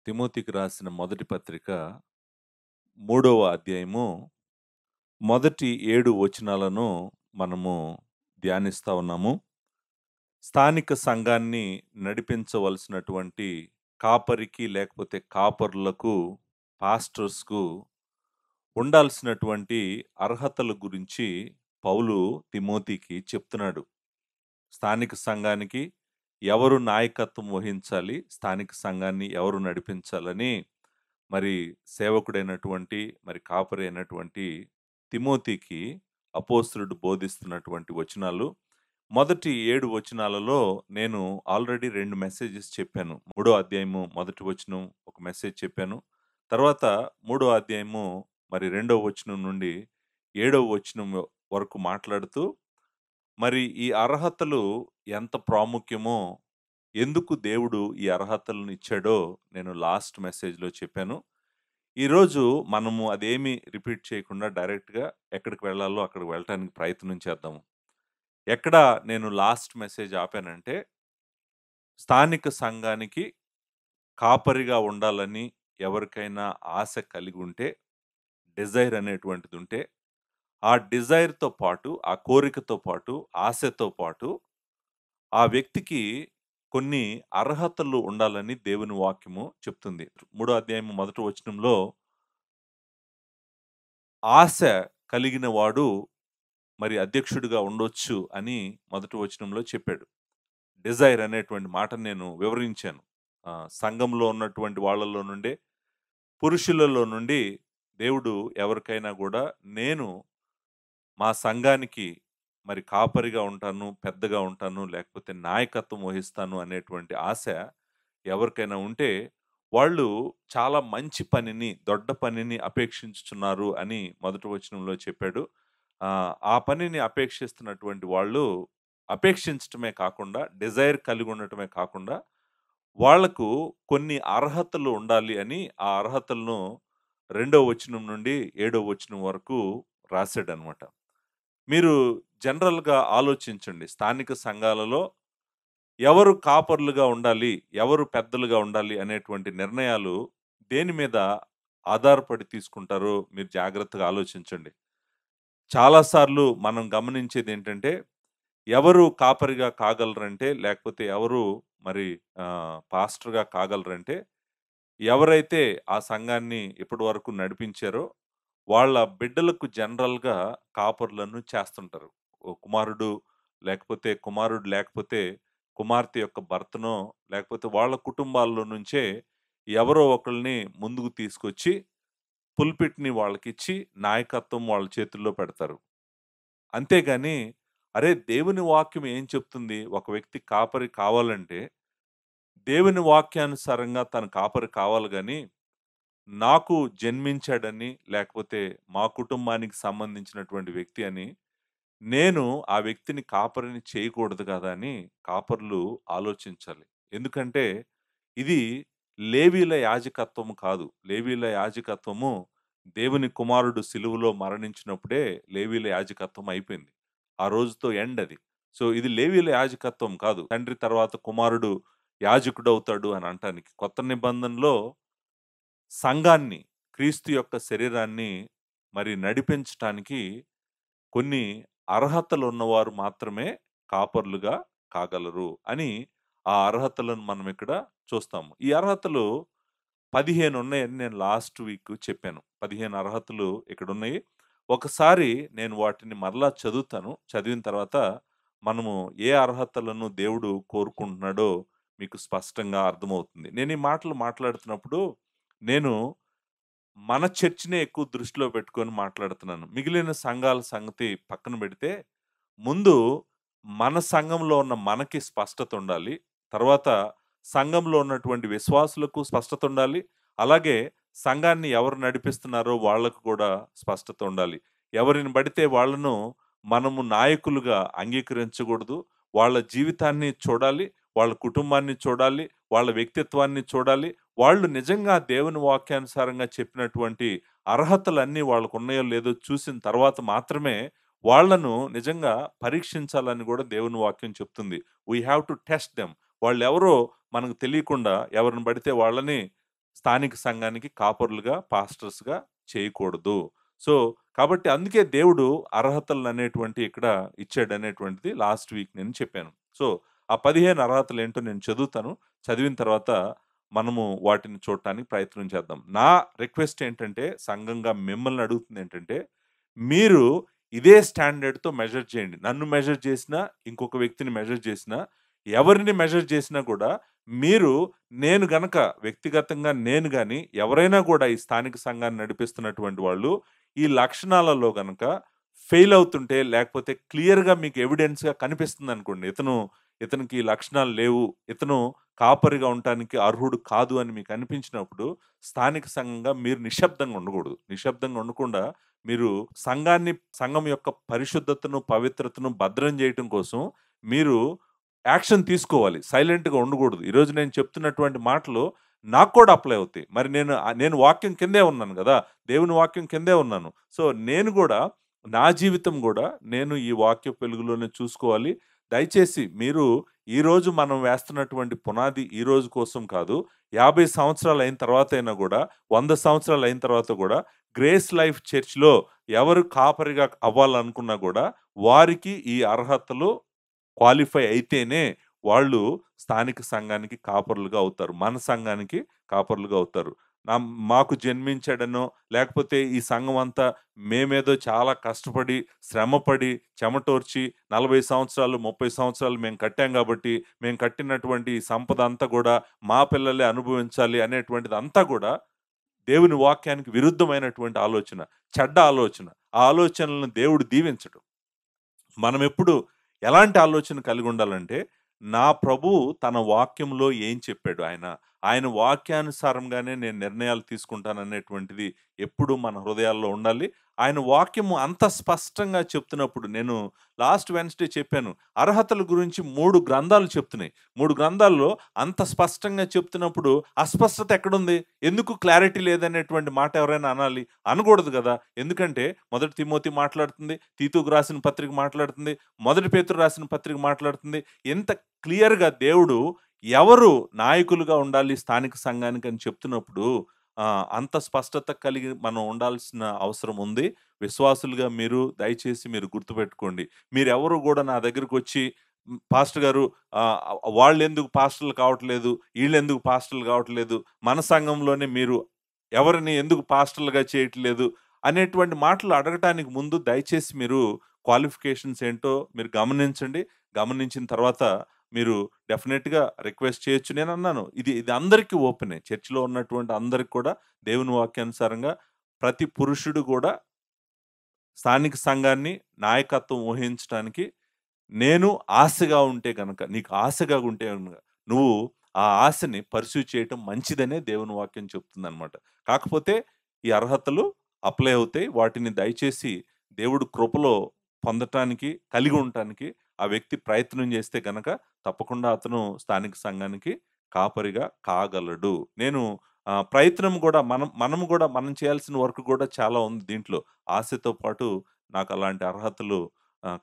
తిమోతికి రాసిన మొదటి పత్రిక మూడవ అధ్యాయము మొదటి 7 వచనాలను మనము ధ్యానిస్తా ఉన్నాము. స్థానిక సంఘాన్ని నడిపించవలసినటువంటి కాపరికి లేకపోతే కాపరులకు, పాస్టర్స్‌కు ఉండాల్సినటువంటి అర్హతల గురించి పౌలు తిమోతికి చెప్తున్నాడు. స్థానిక సంఘానికి ఎవరు నాయకత్వం వహించాలి, స్థానిక సంఘాన్ని ఎవరు నడిపించాలని మరి సేవకుడైనటువంటి, మరి కాపరి అయినటువంటి తిమోతికి అపోస్తలుడు బోధిస్తున్నటువంటి వచనాలు. మొదటి 7 వచనాలలో నేను ఆల్రెడీ 2 మెసేజెస్ చెప్పాను. మూడో అధ్యాయము మొదటి వచనం ఒక మెసేజ్ చెప్పాను. తర్వాత మూడో అధ్యాయము మరి రెండో వచనం నుండి ఏడవ వచనం వరకు మాట్లాడుతూ మరి ఈ అర్హతలు ఎంత ప్రాముఖ్యమో, ఎందుకు దేవుడు ఈ అర్హతలను ఇచ్చాడో నేను లాస్ట్ మెసేజ్‌లో చెప్పాను. ఈరోజు మనము అదేమీ రిపీట్ చేయకుండా డైరెక్ట్‌గా ఎక్కడికి వెళ్ళాలో అక్కడికి వెళ్ళటానికి ప్రయత్నం చేద్దాము. ఎక్కడ నేను లాస్ట్ మెసేజ్ ఆపానంటే, స్థానిక సంఘానికి కాపరిగా ఉండాలని ఎవరికైనా ఆశ కలిగి ఉంటే, డిజైర్ అనేటువంటిదుంటే, ఆ డిజైర్‌తో పాటు, ఆ కోరికతో పాటు, ఆశతో పాటు ఆ వ్యక్తికి కొన్ని అర్హతలు ఉండాలని దేవుని వాక్యము చెప్తుంది. మూడో అధ్యాయము మొదటి వచనంలో ఆశ కలిగిన వాడు మరి అధ్యక్షుడిగా ఉండొచ్చు అని మొదటి వచనంలో చెప్పాడు. డిజైర్ అనేటువంటి మాటను నేను వివరించాను. సంఘంలో ఉన్నటువంటి వాళ్ళలో నుండే, పురుషులలో నుండి దేవుడు ఎవరికైనా గూడా నేను మా సంఘానికి మరి కాపరిగా ఉంటాను, పెద్దగా ఉంటాను, లేకపోతే నాయకత్వం వహిస్తాను అనేటువంటి ఆశ ఎవరికైనా ఉంటే, వాళ్ళు చాలా మంచి పనిని, దొడ్డ పనిని అపేక్షించుచున్నారు అని మొదటి వచనంలో చెప్పాడు. ఆ పనిని అపేక్షిస్తున్నటువంటి వాళ్ళు అపేక్షించటమే కాకుండా, డిజైర్ కలిగి ఉండటమే కాకుండా, వాళ్లకు కొన్ని అర్హతలు ఉండాలి అని, ఆ అర్హతలను రెండో వచనం నుండి ఏడో వచనం వరకు రాశాడనమాట. మీరు జనరల్‌గా ఆలోచించండి. స్థానిక సంఘాలలో ఎవరు కాపరులుగా ఉండాలి, ఎవరు పెద్దలుగా ఉండాలి అనేటువంటి నిర్ణయాలు దేని మీద ఆధారపడి తీసుకుంటారో మీరు జాగ్రత్తగా ఆలోచించండి. చాలా సార్లు మనం గమనించేదేంటంటే, ఎవరు కాపరిగా కాగలరంటే, లేకపోతే ఎవరు మరి పాస్టర్‌గా కాగలరంటే, ఎవరైతే ఆ సంఘాన్ని ఇప్పటివరకు నడిపించారో, వాళ్ళ బిడ్డలకు జనరల్‌గా కాపరులను చేస్తుంటారు. ఓ కుమారుడు కుమారుడు లేకపోతే కుమార్తె యొక్క భర్తనో, లేకపోతే వాళ్ళ కుటుంబాల్లో నుంచే ఎవరో ఒకళ్ళని ముందుకు తీసుకొచ్చి, పుల్పిట్‌ని వాళ్ళకిచ్చి, నాయకత్వం వాళ్ళ చేతుల్లో పెడతారు. అంతేగాని, అరే! దేవుని వాక్యం ఏం చెప్తుంది? ఒక వ్యక్తి కాపరి కావాలంటే, దేవుని వాక్యానుసారంగా తను కాపరి కావాలి గాని, నాకు జన్మించాడని, లేకపోతే మా కుటుంబానికి సంబంధించినటువంటి వ్యక్తి అని, నేను ఆ వ్యక్తిని కాపరిని చేయకూడదు గదా! అని కాపరులు ఆలోచించాలి. ఎందుకంటే, ఇది లేవీల యాజకత్వము కాదు. లేవీల యాజకత్వము దేవుని కుమారుడు సిలువలో మరణించినప్పుడే లేవీల యాజకత్వం అయిపోయింది. ఆ రోజుతో ఎండ్ అది. సో, ఇది లేవీల యాజకత్వం కాదు. తండ్రి తర్వాత కుమారుడు యాజకుడవుతాడు అని అంటానికి. కొత్త నిబంధనలో సంఘాన్ని, క్రీస్తు యొక్క శరీరాన్ని మరి నడిపించటానికి కొన్ని అర్హతలున్నవారు మాత్రమే కాపరులుగా కాగలరు అని ఆ అర్హతలను మనం ఇక్కడ చూస్తాము. ఈ అర్హతలు 15 ఉన్నాయని నేను లాస్ట్ వీక్ చెప్పాను. 15 అర్హతలు ఇక్కడున్నాయి. ఒకసారి నేను వాటిని మరలా చదువుతాను. చదివిన తర్వాత మనము ఏ అర్హతలను దేవుడు కోరుకుంటున్నాడో మీకు స్పష్టంగా అర్థమవుతుంది. నేను ఈ మాటలు మాట్లాడుతున్నప్పుడు నేను మన చర్చ్‌నే ఎక్కువ దృష్టిలో పెట్టుకొని మాట్లాడుతున్నాను. మిగిలిన సంఘాల సంగతి పక్కన పెడితే, ముందు మన సంఘంలో ఉన్న మనకి స్పష్టత ఉండాలి. తర్వాత సంఘంలో ఉన్నటువంటి విశ్వాసులకు స్పష్టత ఉండాలి. అలాగే సంఘాన్ని ఎవరు నడిపిస్తున్నారో వాళ్ళకు కూడా స్పష్టత ఉండాలి. ఎవరిని పడితే వాళ్ళను మనము నాయకులుగా అంగీకరించకూడదు. వాళ్ళ జీవితాన్ని చూడాలి. వాళ్ళ కుటుంబాన్ని చూడాలి. వాళ్ళ వ్యక్తిత్వాన్ని చూడాలి. వాళ్ళు నిజంగా దేవుని వాక్యానుసారంగా చెప్పినటువంటి అర్హతలన్నీ వాళ్ళకున్నాయో లేదో చూసిన తర్వాత మాత్రమే వాళ్ళను నిజంగా పరీక్షించాలని గూడా దేవుని వాక్యం చెప్తుంది. We have to test them. వాళ్ళెవరో మనకు తెలియకుండా ఎవరిని పడితే వాళ్ళని స్థానిక సంఘానికి కాపరులుగా, పాస్టర్స్‌గా చేయకూడదు. సో, కాబట్టి అందుకే దేవుడు అర్హతలు అనేటువంటి ఇక్కడ ఇచ్చాడనేటువంటిది లాస్ట్ వీక్ నేను చెప్పాను. సో, ఆ 15 అర్హతలేంటో నేను చదువుతాను. చదివిన తర్వాత మనము వాటిని చూడటానికి ప్రయత్నం చేద్దాం. నా రిక్వెస్ట్ ఏంటంటే, సంఘంగా మిమ్మల్ని అడుగుతుందేంటంటే, మీరు ఇదే స్టాండర్డ్‌తో మెజర్ చేయండి. నన్ను మెజర్ చేసినా, ఇంకొక వ్యక్తిని మెజర్ చేసినా, ఎవరిని మెజర్ చేసినా కూడా మీరు నేను గనక వ్యక్తిగతంగా నేను గాని, ఎవరైనా కూడా ఈ స్థానిక సంఘాన్ని నడిపిస్తున్నటువంటి వాళ్ళు, ఈ లక్షణాలలో గనక ఫెయిల్ అవుతుంటే, లేకపోతే క్లియర్‌గా మీకు ఎవిడెన్స్‌గా కనిపిస్తుందనుకోండి. ఇతనికి ఈ లక్షణాలు లేవు. ఇతను కాపరిగా ఉండటానికి అర్హుడు కాదు అని మీకు అనిపించినప్పుడు, స్థానిక సంఘంగా మీరు నిశ్శబ్దంగా ఉండకూడదు. నిశ్శబ్దంగా ఉండకుండా మీరు సంఘం యొక్క పరిశుద్ధతను, పవిత్రతను భద్రం చేయటం కోసం మీరు యాక్షన్ తీసుకోవాలి. సైలెంట్‌గా ఉండకూడదు. ఈరోజు నేను చెప్తున్నటువంటి మాటలు నాకు కూడా అప్లై అవుతాయి. మరి నేను వాక్యం కిందే ఉన్నాను గదా! దేవుని వాక్యం కిందే ఉన్నాను. సో, నేను గూడా నా జీవితం గూడా నేను ఈ వాక్యపు వెలుగులోనే చూసుకోవాలి. దయచేసి మీరు ఈరోజు మనం వేస్తున్నటువంటి పునాది ఈ రోజు కోసం కాదు. 50 సంవత్సరాలు అయిన తర్వాతైనా గూడా, 100 సంవత్సరాలు అయిన తర్వాత గూడా గ్రేస్ లైఫ్ చర్చ్‌లో ఎవరు కాపరిగా అవ్వాలనుకున్నా గూడా వారికి ఈ అర్హతలు క్వాలిఫై అయితేనే వాళ్ళు స్థానిక సంఘానికి కాపరులుగా అవుతారు. మన సంఘానికి కాపరులుగా అవుతారు. మాకు జన్మించాడనో, లేకపోతే ఈ సంఘం అంతా మేమేదో చాలా కష్టపడి, శ్రమపడి, చెమటోర్చి 40 సంవత్సరాలు, 30 సంవత్సరాలు మేము కట్టాం గాబట్టి, మేము కట్టినటువంటి ఈ సంపద అంతా గూడా మా పిల్లలే అనుభవించాలి అనేటువంటిదంతా గూడా దేవుని వాక్యానికి విరుద్ధమైనటువంటి ఆలోచన. చెడ్డ ఆలోచన. ఆ ఆలోచనలను దేవుడు దీవించడు. మనమెప్పుడు ఎలాంటి ఆలోచన కలిగుండాలంటే, నా ప్రభువు తన వాక్యంలో ఏం చెప్పాడు ఆయన? ఆయన వాక్యానుసారంగానే నేను నిర్ణయాలు తీసుకుంటాననేటువంటిది ఎప్పుడూ మన హృదయాల్లో ఉండాలి. ఆయన వాక్యము అంత స్పష్టంగా చెప్తున్నప్పుడు నేను లాస్ట్ వెడ్నెస్‌డే చెప్పాను. అర్హతల గురించి 3 గ్రంథాలు చెప్తున్నాయి. 3 గ్రంథాల్లో అంత స్పష్టంగా చెప్తున్నప్పుడు అస్పష్టత ఎక్కడుంది? ఎందుకు క్లారిటీ లేదనేటువంటి మాట ఎవరైనా అనాలి? అనకూడదు గదా! ఎందుకంటే మొదటి తిమోతి మాట్లాడుతుంది, తీతుకు రాసిన పత్రిక మాట్లాడుతుంది, మొదటి పేతురు రాసిన పత్రిక మాట్లాడుతుంది. ఎంత క్లియర్‌గా దేవుడు ఎవరు నాయకులుగా ఉండాలి స్థానిక సంఘానికి అని చెప్తున్నప్పుడు అంత స్పష్టత కలిగి మనం ఉండాల్సిన అవసరం ఉంది. విశ్వాసులుగా మీరు దయచేసి మీరు గుర్తుపెట్టుకోండి. మీరెవరు గూడా నా దగ్గరకొచ్చి పాస్టర్ గారు వాళ్ళెందుకు పాస్టర్‌లు కావట్లేదు, ఈళ్ళెందుకు పాస్టర్‌లు కావట్లేదు, మన సంఘంలోనే మీరు ఎవరిని ఎందుకు పాస్టర్‌లుగా చేయట్లేదు అనేటువంటి మాటలు అడగటానికి ముందు దయచేసి మీరు క్వాలిఫికేషన్స్ ఏంటో మీరు గమనించండి. గమనించిన తర్వాత మీరు డెఫినిట్‌గా రిక్వెస్ట్ చేయొచ్చు. నేనన్నాను ఇది ఇది అందరికీ ఓపెనే. చర్చ్‌లో ఉన్నటువంటి అందరికి కూడా దేవుని వాక్యానుసారంగా ప్రతి పురుషుడు గూడా స్థానిక సంఘాన్ని నాయకత్వం వహించటానికి నేను ఆశగా ఉంటే గనక, నీకు ఆశగా ఉంటే గనక, నువ్వు ఆ ఆశని పర్స్యూ చేయటం మంచిదనే దేవుని వాక్యం చెప్తుందనమాట. కాకపోతే ఈ అర్హతలు అప్లై అవుతాయి. వాటిని దయచేసి దేవుడు కృపలో పొందటానికి, కలిగి ఉండటానికి ఆ వ్యక్తి ప్రయత్నం చేస్తే గనక తప్పకుండా అతను స్థానిక సంఘానికి కాపరిగా కాగలడు. నేను ప్రయత్నం గూడా మనము గూడా మనం చేయాల్సిన వర్క్ గూడా చాలా ఉంది దీంట్లో. ఆశతో పాటు నాకు అలాంటి అర్హతలు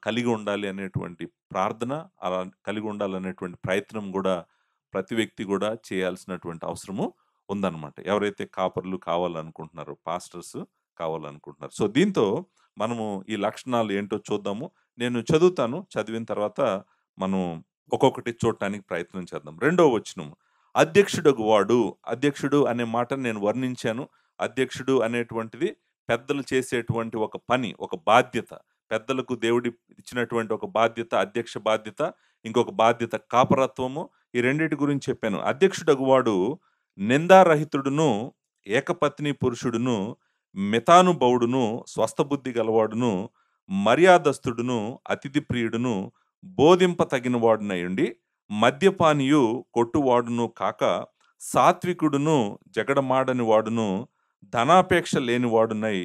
కలిగి ఉండాలి అనేటువంటి ప్రార్థన, అలా కలిగి ఉండాలనేటువంటి ప్రయత్నం గూడా ప్రతి వ్యక్తి గూడా చేయాల్సినటువంటి అవసరము ఉందన్నమాట. ఎవరైతే కాపరులు కావాలనుకుంటున్నారో, పాస్టర్స్ కావాలనుకుంటున్నారు. సో, దీంతో మనము ఈ లక్షణాలు ఏంటో చూద్దాము. నేను చదువుతాను. చదివిన తర్వాత మనం ఒక్కొక్కటి చూడటానికి ప్రయత్నం చేద్దాం. రెండో వచనం. అధ్యక్షుడగు వాడు, అధ్యక్షుడు అనే మాటను నేను వర్ణించాను. అధ్యక్షుడు అనేటువంటిది పెద్దలు చేసేటువంటి ఒక పని, ఒక బాధ్యత. పెద్దలకు దేవుడు ఇచ్చినటువంటి ఒక బాధ్యత, అధ్యక్ష బాధ్యత. ఇంకొక బాధ్యత కాపరత్వము. ఈ రెండిటి గురించి చెప్పాను. అధ్యక్షుడగువాడు నిందారహితుడును, ఏకపత్ని పురుషుడును, మితానుభవుడును, స్వస్థబుద్ధి గలవాడును, మర్యాదస్తుడును, అతిథి ప్రియుడును, బోధింప తగిన వాడునయుండి, మద్యపానియు కొట్టువాడును కాక, సాత్వికుడును, జగడమాడని వాడును, ధనాపేక్ష లేనివాడునై,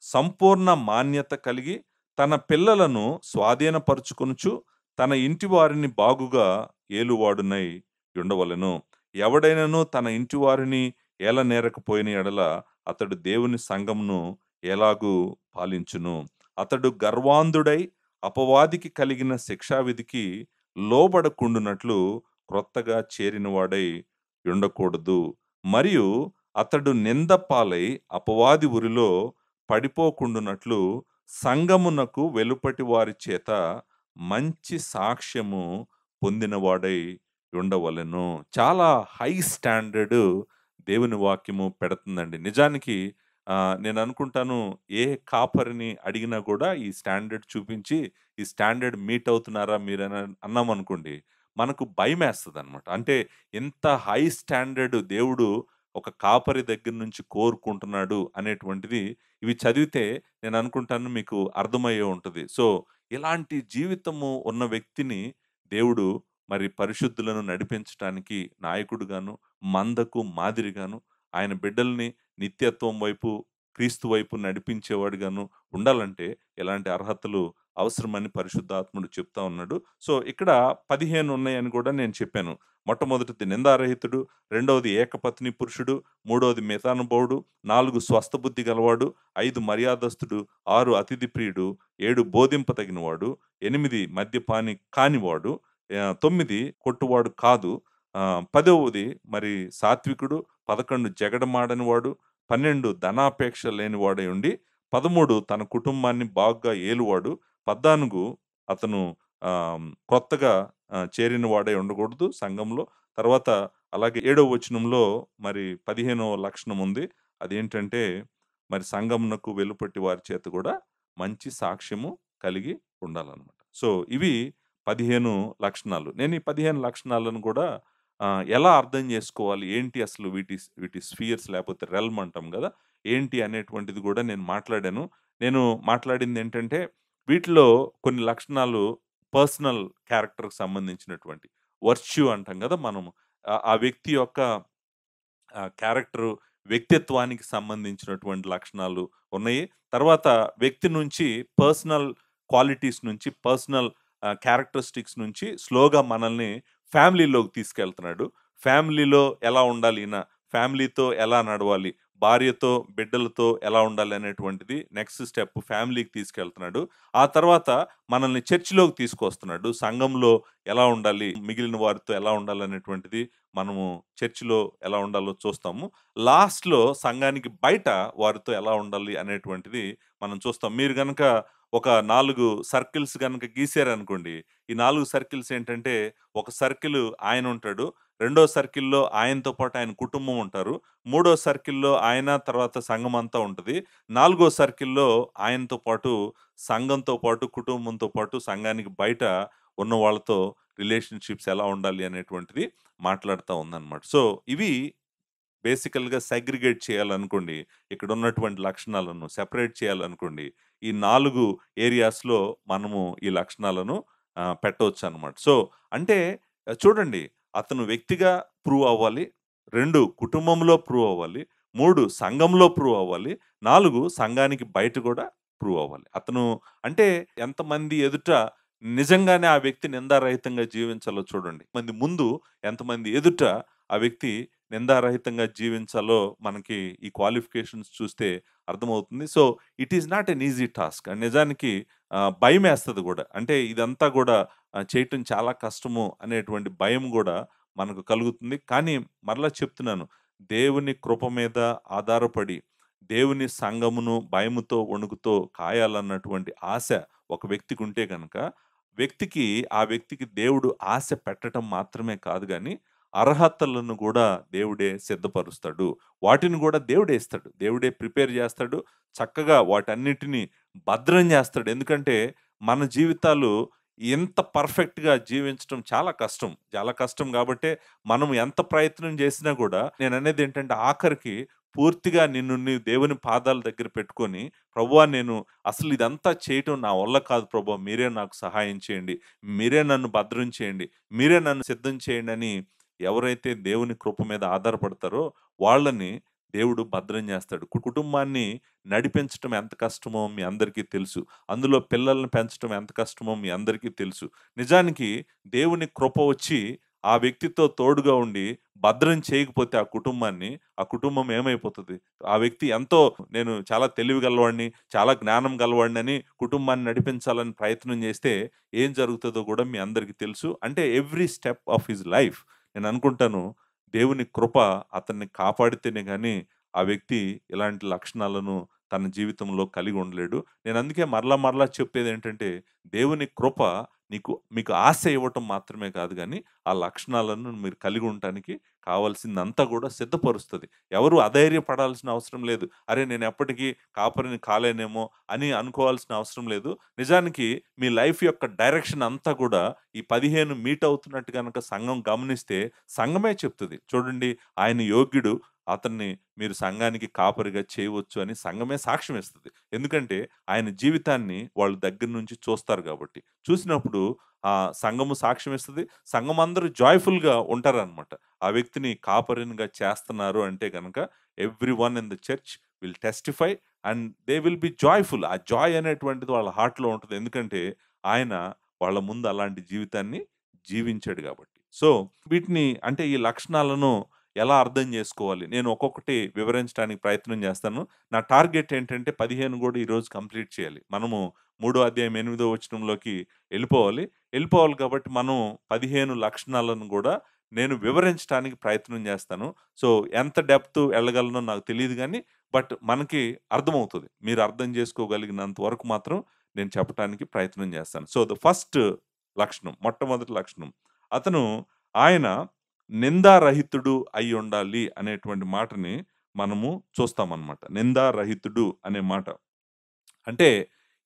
సంపూర్ణ మాన్యత కలిగి, తన పిల్లలను స్వాధీనపరుచుకొనుచు, తన ఇంటి వారిని బాగుగా ఏలువాడునై ఉండవలెను. ఎవడైనను తన ఇంటి వారిని ఏలనేరకపోయిన ఎడల అతడు దేవుని సంఘమును ఎలాగూ పాలించును. అతడు గర్వాంధుడై అపవాదికి కలిగిన శిక్షావిధికి లోబడకుండునట్లు క్రొత్తగా చేరినవాడై ఉండకూడదు. మరియు అతడు నింద పాలై అపవాది ఉరిలో పడిపోకుండునట్లు సంగమునకు వెలుపటి వారి చేత మంచి సాక్ష్యము పొందినవాడై ఉండవలెను. చాలా హై స్టాండర్డ్ దేవుని వాక్యము పెడుతుందండి. నిజానికి నేను అనుకుంటాను, ఏ కాపరిని అడిగినా కూడా ఈ స్టాండర్డ్ చూపించి, ఈ స్టాండర్డ్ మీట్ అవుతున్నారా మీరని అన్నామనుకోండి, మనకు భయమేస్తదనమాట. అంటే ఎంత హై స్టాండర్డ్ దేవుడు ఒక కాపరి దగ్గర నుంచి కోరుకుంటున్నాడు అనేటువంటిది ఇవి చదివితే నేను అనుకుంటాను మీకు అర్థమయ్యే ఉంటది. సో, ఇలాంటి జీవితము ఉన్న వ్యక్తిని దేవుడు మరి పరిశుద్ధులను నడిపించటానికి నాయకుడుగాను, మందకు మాదిరిగాను, ఆయన బిడ్డల్ని నిత్యత్వం వైపు, క్రీస్తు వైపు నడిపించేవాడుగాను ఉండాలంటే ఎలాంటి అర్హతలు అవసరమని పరిశుద్ధాత్ముడు చెప్తా ఉన్నాడు. సో, ఇక్కడ 15 ఉన్నాయని కూడా నేను చెప్పాను. మొట్టమొదటిది నిందారహితుడు, రెండవది ఏకపత్ని పురుషుడు, మూడవది మితానుభవుడు, 4 స్వస్థబుద్ధి గలవాడు, 5 మర్యాదస్తుడు, 6 అతిథి ప్రియుడు, 7 బోధింపతగినవాడు, 8 మద్యపాని కానివాడు, 9 కొట్టువాడు కాదు, 10వది మరి సాత్వికుడు, 11 జగడమాడని వాడు, 12 ధనాపేక్ష లేనివాడై ఉండి, 13 తన కుటుంబాన్ని బాగా ఏలువాడు, 14 అతను కొత్తగా చేరిన వాడై ఉండకూడదు సంఘంలో. తర్వాత అలాగే 7వ వచనంలో మరి 15వ లక్షణం ఉంది. అదేంటంటే మరి సంఘమునకు వెలుపటి వారి చేత కూడా మంచి సాక్ష్యము కలిగి ఉండాలన్నమాట. సో, ఇవి 15 లక్షణాలు. నేను ఈ 15 లక్షణాలను కూడా ఎలా అర్థం చేసుకోవాలి? ఏంటి అసలు వీటి వీటి స్ఫియర్స్ లేకపోతే రెల్మ్ అంటాం గదా! ఏంటి అనేటువంటిది గూడా నేను మాట్లాడాను. నేను మాట్లాడిందేంటంటే, వీటిలో కొన్ని లక్షణాలు పర్సనల్ క్యారెక్టర్‌కి సంబంధించినటువంటి వర్చ్యూ అంటాం గదా! మనము. ఆ వ్యక్తి యొక్క క్యారెక్టరు, వ్యక్తిత్వానికి సంబంధించినటువంటి లక్షణాలు ఉన్నాయి. తర్వాత వ్యక్తి నుంచి పర్సనల్ క్వాలిటీస్ నుంచి, పర్సనల్ క్యారెక్టరిస్టిక్స్ నుంచి స్లోగా మనల్ని ఫ్యామిలీలోకి తీసుకెళ్తున్నాడు. ఫ్యామిలీలో ఎలా ఉండాలి ఈయన, ఫ్యామిలీతో ఎలా నడవాలి, భార్యతో, బిడ్డలతో ఎలా ఉండాలి అనేటువంటిది నెక్స్ట్ స్టెప్ ఫ్యామిలీకి తీసుకెళ్తున్నాడు. ఆ తర్వాత మనల్ని చర్చిలోకి తీసుకొస్తున్నాడు. సంఘంలో ఎలా ఉండాలి, మిగిలిన వారితో ఎలా ఉండాలనేటువంటిది మనము చర్చిలో ఎలా ఉండాలో చూస్తాము. లాస్ట్‌లో సంఘానికి బయట వారితో ఎలా ఉండాలి అనేటువంటిది మనం చూస్తాం. మీరు గనక ఒక 4 సర్కిల్స్ గనక గీసారనుకోండి, ఈ 4 సర్కిల్స్ ఏంటంటే, ఒక సర్కిల్ ఆయనుంటాడు. రెండో సర్కిల్‌లో ఆయనతో పాటు ఆయన కుటుంబం ఉంటారు. మూడో సర్కిల్‌లో ఆయన, తర్వాత సంఘమంతా ఉంటది. నాలుగో సర్కిల్‌లో ఆయనతో పాటు, సంఘంతో పాటు, కుటుంబంతో పాటు సంఘానికి బయట ఉన్న వాళ్ళతో రిలేషన్‌షిప్స్ ఎలా ఉండాలి అనేటువంటిది మాట్లాడుతా ఉందన్నమాట. సో, ఇవి బేసికల్‌గా సెగ్రిగేట్ చేయాలనుకోండి, ఇక్కడున్నటువంటి లక్షణాలను సెపరేట్ చేయాలనుకోండి, ఈ 4 ఏరియాస్‌లో మనము ఈ లక్షణాలను పెట్టొచ్చనమాట. సో, అంటే చూడండి, అతను వ్యక్తిగా ప్రూవ్ అవ్వాలి. 2 కుటుంబంలో ప్రూవ్ అవ్వాలి. 3 సంఘంలో ప్రూవ్ అవ్వాలి. 4 సంఘానికి బయట గూడా ప్రూవ్ అవ్వాలి. అతను అంటే ఎంతమంది ఎదుట నిజంగానే ఆ వ్యక్తి నిందారహితంగా జీవించాలో చూడండి. మంది ముందు, ఎంతమంది ఎదుట ఆ వ్యక్తి నిందారహితంగా జీవించాలో మనకి ఈ క్వాలిఫికేషన్స్ చూస్తే అర్థమవుతుంది. So, it is not an easy task. నిజానికి భయమేస్తది గూడా. అంటే ఇదంతా గూడా చేయటం చాలా కష్టము అనేటువంటి భయం గూడా మనకు కలుగుతుంది. కానీ మరలా చెప్తున్నాను, దేవుని కృప మీద ఆధారపడి, దేవుని సంఘమును భయముతో, వణుకుతో కాయాలన్నటువంటి ఆశ ఒక వ్యక్తికుంటే గనక, ఆ వ్యక్తికి దేవుడు ఆశ పెట్టటం మాత్రమే కాదు గానీ, అర్హతలను గూడా దేవుడే సిద్ధపరుస్తాడు. వాటిని గూడా దేవుడే ఇస్తాడు. దేవుడే ప్రిపేర్ జేస్తాడు. చక్కగా వాటన్నిటిని భద్రం జేస్తాడు. ఎందుకంటే, మన జీవితాలు ఇంత పర్ఫెక్ట్‌గా జీవించటం చాలా కష్టం. చాలా కష్టం గాబట్టే, మనం ఎంత ప్రయత్నం జేసినా గూడా నేననేదేంటంటే, ఆఖరికి పూర్తిగా నిన్ను నీవు దేవుని పాదాల దగ్గర పెట్టుకొని, ప్రభువా, నేను అసలు ఇదంతా చేయటం నా వల్ల కాదు ప్రభువా, మీరే నాకు సహాయం చేయండి. మీరే నన్ను భద్రం చేయండి. మీరే నన్ను సిద్ధం చేయండని ఎవరైతే దేవుని కృప మీద ఆధారపడతారో వాళ్ళని దేవుడు భద్రం చేస్తాడు. కుటుంబాన్ని నడిపించటం ఎంత కష్టమో మీ అందరికీ తెలుసు. అందులో పిల్లల్ని పెంచటం ఎంత కష్టమో మీ అందరికీ తెలుసు. నిజానికి దేవుని కృప వచ్చి ఆ వ్యక్తితో తోడుగా ఉండి భద్రం చేయకపోతే ఆ కుటుంబాన్ని, ఆ కుటుంబం ఏమైపోతది? ఆ వ్యక్తి ఎంతో నేను చాలా తెలివి గలవాడిని, చాలా జ్ఞానం గలవాడినని కుటుంబాన్ని నడిపించాలని ప్రయత్నం చేస్తే ఏం జరుగుతదో కూడా మీ అందరికీ తెలుసు. అంటే every step of his life నేను అనుకుంటాను దేవుని కృప అతన్ని కాపాడితేనే గాని, ఆ వ్యక్తి ఇలాంటి లక్షణాలను తన జీవితంలో కలిగి ఉండలేడు. నేను అందుకే మరలా మరలా చెప్పేదేంటంటే, దేవుని కృప మీకు ఆశ ఇవ్వటం మాత్రమే కాదు గానీ, ఆ లక్షణాలను మీరు కలిగి ఉండటానికి కావాల్సిందంతా గూడా సిద్ధపరుస్తది. ఎవరు అధైర్యపడాల్సిన అవసరం లేదు. అరే! నేను ఎప్పటికీ కాపరిని కాలేనేమో అని అనుకోవాల్సిన అవసరం లేదు. నిజానికి మీ లైఫ్ యొక్క డైరెక్షన్ అంతా గూడా ఈ 15 మీట్ అవుతున్నట్టు గనక సంఘం గమనిస్తే సంఘమే చెప్తది. చూడండి, ఆయన యోగ్యుడు. అతన్ని మీరు సంఘానికి కాపరిగా చేయవచ్చు అని సంఘమే సాక్ష్యం ఇస్తది. ఎందుకంటే ఆయన జీవితాన్ని వాళ్ళు దగ్గర నుంచి చూస్తారు గాబట్టి. చూసినప్పుడు సంఘము సాక్ష్యం ఇస్తది. సంఘమందరూ జాయ్‌ఫుల్‌గా ఉంటారనమాట. ఆ వ్యక్తిని కాపరినిగా చేస్తున్నారు అంటే గనక everyone in the church will testify and they will be joyful. ఆ జాయ్ అనేటువంటిది వాళ్ళ హార్ట్‌లో ఉంటది. ఎందుకంటే ఆయన వాళ్ళ ముందు అలాంటి జీవితాన్ని జీవించాడు గాబట్టి. సో, వీటిని అంటే ఈ లక్షణాలను ఎలా అర్థం జేసుకోవాలి? నేను ఒక్కొక్కటి వివరించడానికి ప్రయత్నం జేస్తాను. నా టార్గెట్ ఏంటంటే 15 గూడా ఈరోజు కంప్లీట్ చేయాలి. మనము మూడో అధ్యాయం 8దో వచనంలోకి ఎళ్ళిపోవాలి. ఎళ్ళిపోవాలి కాబట్టి మనం 15 లక్షణాలను గూడా నేను వివరించటానికి ప్రయత్నం జేస్తాను. సో, ఎంత డెప్త్ ఎళ్ళగలనో నాకు తెలీదు గానీ, బట్ మనకి అర్థమవుతది. మీరు అర్థం జేసుకోగలిగినంత వరకు మాత్రం నేను చెప్పటానికి ప్రయత్నం జేస్తాను. సో, ద ఫస్ట్ లక్షణం, మొట్టమొదటి లక్షణం. అతను ఆయన నిందారహితుడు అయ్యుండాలి అనేటువంటి మాటని మనము చూస్తామనమాట. నిందారహితుడు అనే మాట. అంటే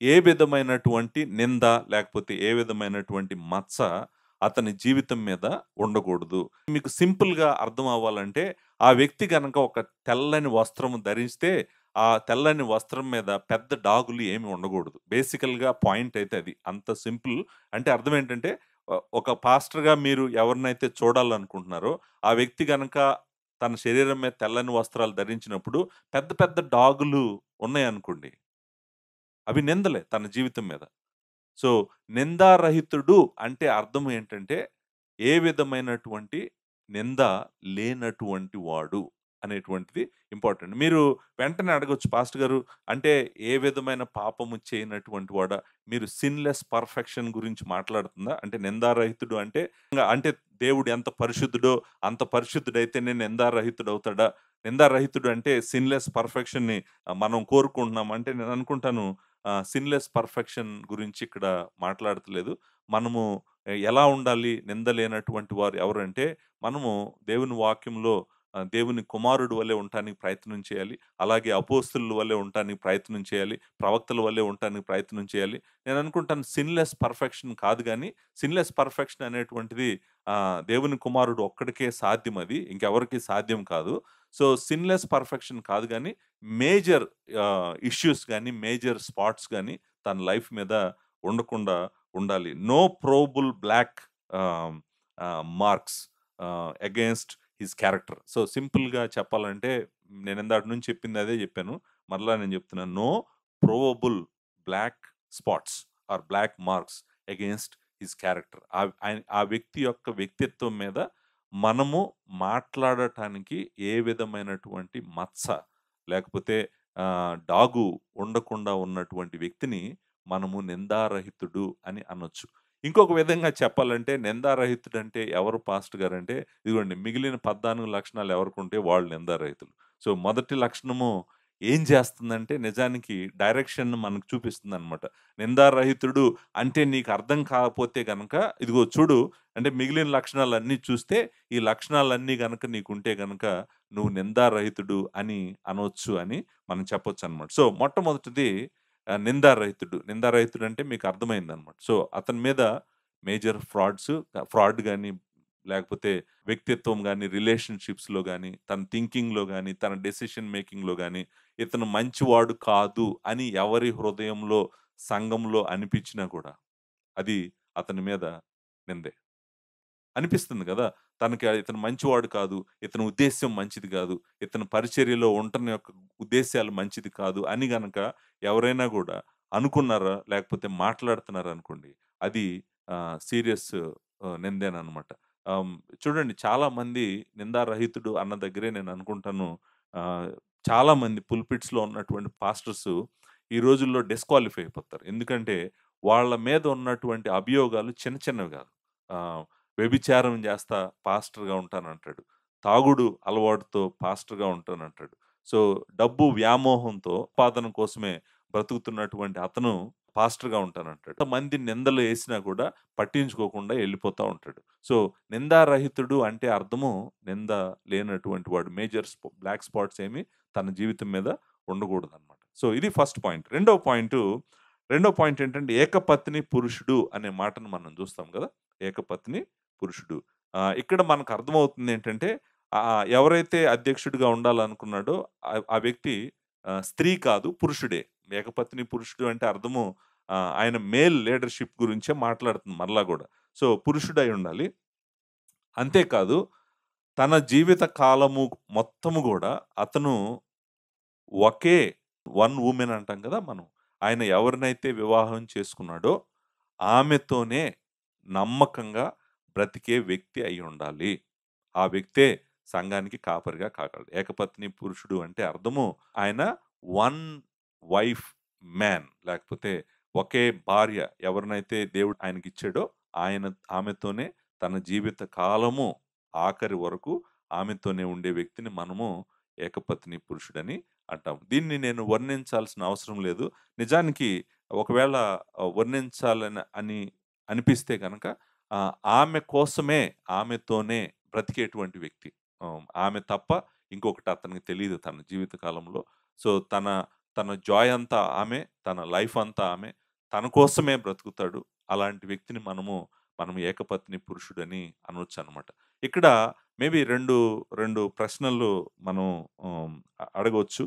ఏ విధమైనటువంటి నింద లేకపోతే ఏ విధమైనటువంటి మచ్చ అతని జీవితం మీద ఉండకూడదు. మీకు సింపుల్‌గా అర్థం అవ్వాలంటే ఆ వ్యక్తి గనక ఒక తెల్లని వస్త్రం ధరిస్తే ఆ తెల్లని వస్త్రం మీద పెద్ద డాగులు ఏమి ఉండకూడదు. బేసికల్‌గా పాయింట్ అయితే అది. అంత సింపుల్. అంటే అర్థం ఏంటంటే ఒక పాస్టర్‌గా మీరు ఎవరినైతే చూడాలనుకుంటున్నారో ఆ వ్యక్తి గనక తన శరీరం మీద తెల్లని వస్త్రాలు ధరించినప్పుడు పెద్ద పెద్ద డాగులు ఉన్నాయనుకోండి, అవి నిందలే తన జీవితం మీద. సో, నిందారహితుడు అంటే అర్థం ఏంటంటే, ఏ విధమైనటువంటి నింద లేనటువంటి వాడు అనేటువంటిది ఇంపార్టెంట్. మీరు వెంటనే అడగొచ్చు, పాస్టర్ గారు అంటే ఏ విధమైన పాపము చేయనటువంటి వాడా? మీరు సిన్‌లెస్ పర్ఫెక్షన్ గురించి మాట్లాడుతుందా? అంటే నిందారహితుడు అంటే, అంటే దేవుడు ఎంత పరిశుద్ధుడో అంత పరిశుద్ధుడైతేనే నిందారహితుడవుతాడా? నిందారహితుడు అంటే సిన్‌లెస్ పర్ఫెక్షన్‌ని మనం కోరుకుంటున్నాం. అంటే నేను అనుకుంటాను, సిన్‌లెస్ పర్ఫెక్షన్ గురించి ఇక్కడ మాట్లాడట్లేదు. మనము ఎలా ఉండాలి నింద లేనటువంటి వారు ఎవరంటే, మనము దేవుని వాక్యంలో దేవుని కుమారుడు వలె ఉండటానికి ప్రయత్నం చేయాలి. అలాగే అపోస్తలుల వలె ఉండటానికి ప్రయత్నం చేయాలి. ప్రవక్తల వలె ఉండటానికి ప్రయత్నం చేయాలి. నేను అనుకుంటాను సిన్‌లెస్ పర్ఫెక్షన్ కాదు గానీ, సిన్‌లెస్ పర్ఫెక్షన్ అనేటువంటిది దేవుని కుమారుడు ఒక్కడికే సాధ్యం అది. ఇంకెవరికీ సాధ్యం కాదు. సో, సిన్‌లెస్ పర్ఫెక్షన్ కాదు గానీ, మేజర్ ఇష్యూస్ గాని, మేజర్ స్పాట్స్ గాని తన లైఫ్ మీద ఉండకుండా ఉండాలి. నో ప్రోబుల్ బ్లాక్ ఆహ్, marks against his character. So, సింపుల్‌గా చెప్పాలంటే నేను ఇందాక నుంచి చెప్పింది అదే చెప్పాను. మరలా నేను చెప్తున్నాను. No problem black spots or black marks against his character. ఆ వ్యక్తి యొక్క వ్యక్తిత్వం మీద మనము మాట్లాడటానికి ఏ విధమైనటువంటి మచ్చ లేకపోతే డాగు ఉండకుండా ఉన్నటువంటి వ్యక్తిని మనము నిందారహితుడు అని అనొచ్చు. ఇంకొక విధంగా చెప్పాలంటే నిందారహితుడంటే ఎవరు పాస్టర్ గారంటే, ఇదిగోండి మిగిలిన 14 లక్షణాలు ఎవరికుంటే వాళ్ళు నిందారహితులు. సో, మొదటి లక్షణము ఏం చేస్తుందంటే నిజానికి డైరెక్షన్ మనకు చూపిస్తుందనమాట. నిందారహితుడు అంటే నీకు అర్థం కాకపోతే గనక ఇదిగో చూడు, అంటే మిగిలిన లక్షణాలన్నీ చూస్తే ఈ లక్షణాలన్నీ గనక నీకుంటే గనక నువ్వు నిందారహితుడు అని అనొచ్చు అని మనం చెప్పొచ్చనమాట. సో, మొట్టమొదటిది నిందారహితుడు. నిందారహితుడు అంటే మీకు అర్థమైందనమాట. సో, అతని మీద మేజర్ ఫ్రాడ్ గాని, లేకపోతే వ్యక్తిత్వం గాని, రిలేషన్‌షిప్స్‌లో గాని, తన థింకింగ్‌లో గాని, తన డెసిషన్ మేకింగ్‌లో గాని, ఇతను మంచివాడు కాదు అని ఎవరి హృదయంలో, సంఘంలో అనిపించినా కూడా, అది అతని మీద నిందే. అనిపిస్తుంది గదా! ఇతను మంచివాడు కాదు. ఇతని ఉద్దేశ్యం మంచిది గాదు. ఇతని పరిచర్యలో ఉండటం యొక్క ఉద్దేశ్యాలు మంచిది కాదు అని గనక ఎవరైనా గూడా అనుకున్నారా? లేకపోతే మాట్లాడుతున్నారనుకోండి. అది సీరియస్ నిందేననమాట. ఆహ్, చూడండి, చాలామంది నిందారహితుడు అన్న దగ్గరే నేను అనుకుంటాను, ఆహ్, చాలామంది పుల్పిట్స్‌లో ఉన్నటువంటి పాస్టర్సు ఈ రోజుల్లో డిస్‌క్వాలిఫై అయిపోతారు. ఎందుకంటే వాళ్ళ మీద ఉన్నటువంటి అభియోగాలు చిన్న చిన్నవి గాదు. ఆహ్ వ్యభిచారం చేస్తా పాస్టర్‌గా ఉంటానంటాడు. తాగుడు అలవాటుతో పాస్టర్‌గా ఉంటానంటాడు. సో, డబ్బు వ్యామోహంతో ఉపాదన కోసమే బ్రతుకుతున్నటువంటి అతను పాస్టర్‌గా ఉంటానంటాడు. ఎంతమంది నిందలు ఏసినా కూడా పట్టించుకోకుండా ఎళ్ళిపోతా ఉంటాడు. సో, నిందారహితుడు అంటే అర్థము నింద లేనటువంటి వాడు. బ్లాక్ స్పాట్స్ ఏమి తన జీవితం మీద ఉండకూడదనమాట. సో, ఇది ఫస్ట్ పాయింట్. రెండో పాయింట్ ఏంటంటే ఏకపత్ని పురుషుడు అనే మాటను మనం చూస్తాం గదా! ఏకపత్ని పురుషుడు. ఇక్కడ మనకు అర్థమవుతుందేంటంటే ఎవరైతే అధ్యక్షుడిగా ఉండాలనుకున్నాడో ఆ వ్యక్తి స్త్రీ కాదు పురుషుడే. ఏకపత్ని పురుషుడు అంటే అర్థము ఆయన మేల్ లీడర్‌షిప్ గురించే మాట్లాడుతుంది మరలా గూడా. సో, పురుషుడై ఉండాలి. అంతేకాదు తన జీవిత కాలము మొత్తము గూడా అతను ఒకే వన్ వుమెన్ అంటాం కదా మనం. ఆయన ఎవరినైతే వివాహం చేసుకున్నాడో ఆమెతోనే నమ్మకంగా బ్రతికే వ్యక్తి అయ్యుండాలి. ఆ వ్యక్తే సంఘానికి కాపరిగా కాగలడు. ఏకపత్ని పురుషుడు అంటే అర్థము ఆయన వన్ వైఫ్ మ్యాన్ లేకపోతే ఒకే భార్య ఎవరినైతే దేవుడు ఆయనకిచ్చాడో ఆమెతోనే తన జీవిత కాలము ఆఖరి వరకు ఆమెతోనే ఉండే వ్యక్తిని మనము ఏకపత్ని పురుషుడని అంటాం. దీన్ని నేను వర్ణించాల్సిన అవసరం లేదు. నిజానికి ఒకవేళ వర్ణించాలని అనిపిస్తే గనక ఆమె కోసమే, ఆమెతోనే బ్రతికేటువంటి వ్యక్తి. ఆమె తప్ప ఇంకొకటి అతనికి తెలీదు తన జీవిత కాలంలో. సో, తన జాయ్ అంతా ఆమె, తన లైఫ్ అంతా ఆమె. తన కోసమే బ్రతుకుతాడు. అలాంటి వ్యక్తిని మనం ఏకపత్ని పురుషుడని అనొచ్చనమాట. ఇక్కడ మేబీ 2 ప్రశ్నలు మనం అడగొచ్చు.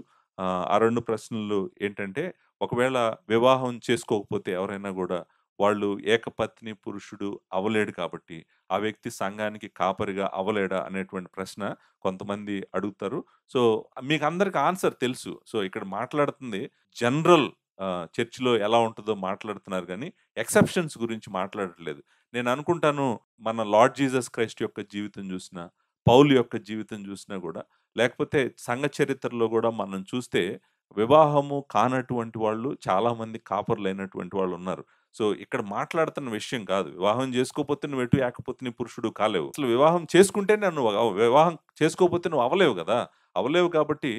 ఆ 2 ప్రశ్నలు ఏంటంటే, ఒకవేళ వివాహం చేసుకోకపోతే ఎవరైనా గూడా, వాళ్ళు ఏకపత్ని పురుషుడు అవ్వలేడు కాబట్టి, ఆ వ్యక్తి సంఘానికి కాపరిగా అవ్వలేడా అనేటువంటి ప్రశ్న కొంతమంది అడుగుతారు. సో, మీకందరికి ఆన్సర్ తెలుసు. సో, ఇక్కడ మాట్లాడుతుంది జనరల్ చర్చ్‌లో ఎలా ఉంటదో మాట్లాడుతున్నారు గానీ, ఎక్సెప్షన్స్ గురించి మాట్లాడట్లేదు. నేననుకుంటాను మన లార్డ్ జీసస్ క్రైస్ట్ యొక్క జీవితం జూసినా, పౌలు యొక్క జీవితం జూసినా గూడా, లేకపోతే సంఘ చరిత్రలో గూడా మనం చూస్తే, వివాహము కానటువంటి వాళ్ళు చాలామంది కాపరులైనటువంటి వాళ్ళున్నారు. సో, ఇక్కడ మాట్లాడుతున్న విషయం కాదు. వివాహం జేసుకోపోతే నువ్వెటు ఏకపత్ని పురుషుడు కాలేవు. అసలు వివాహం చేసుకుంటేనే వివాహం చేసుకోపోతే నువ్వు అవ్వలేవు గదా! అవ్వలేవు కాబట్టి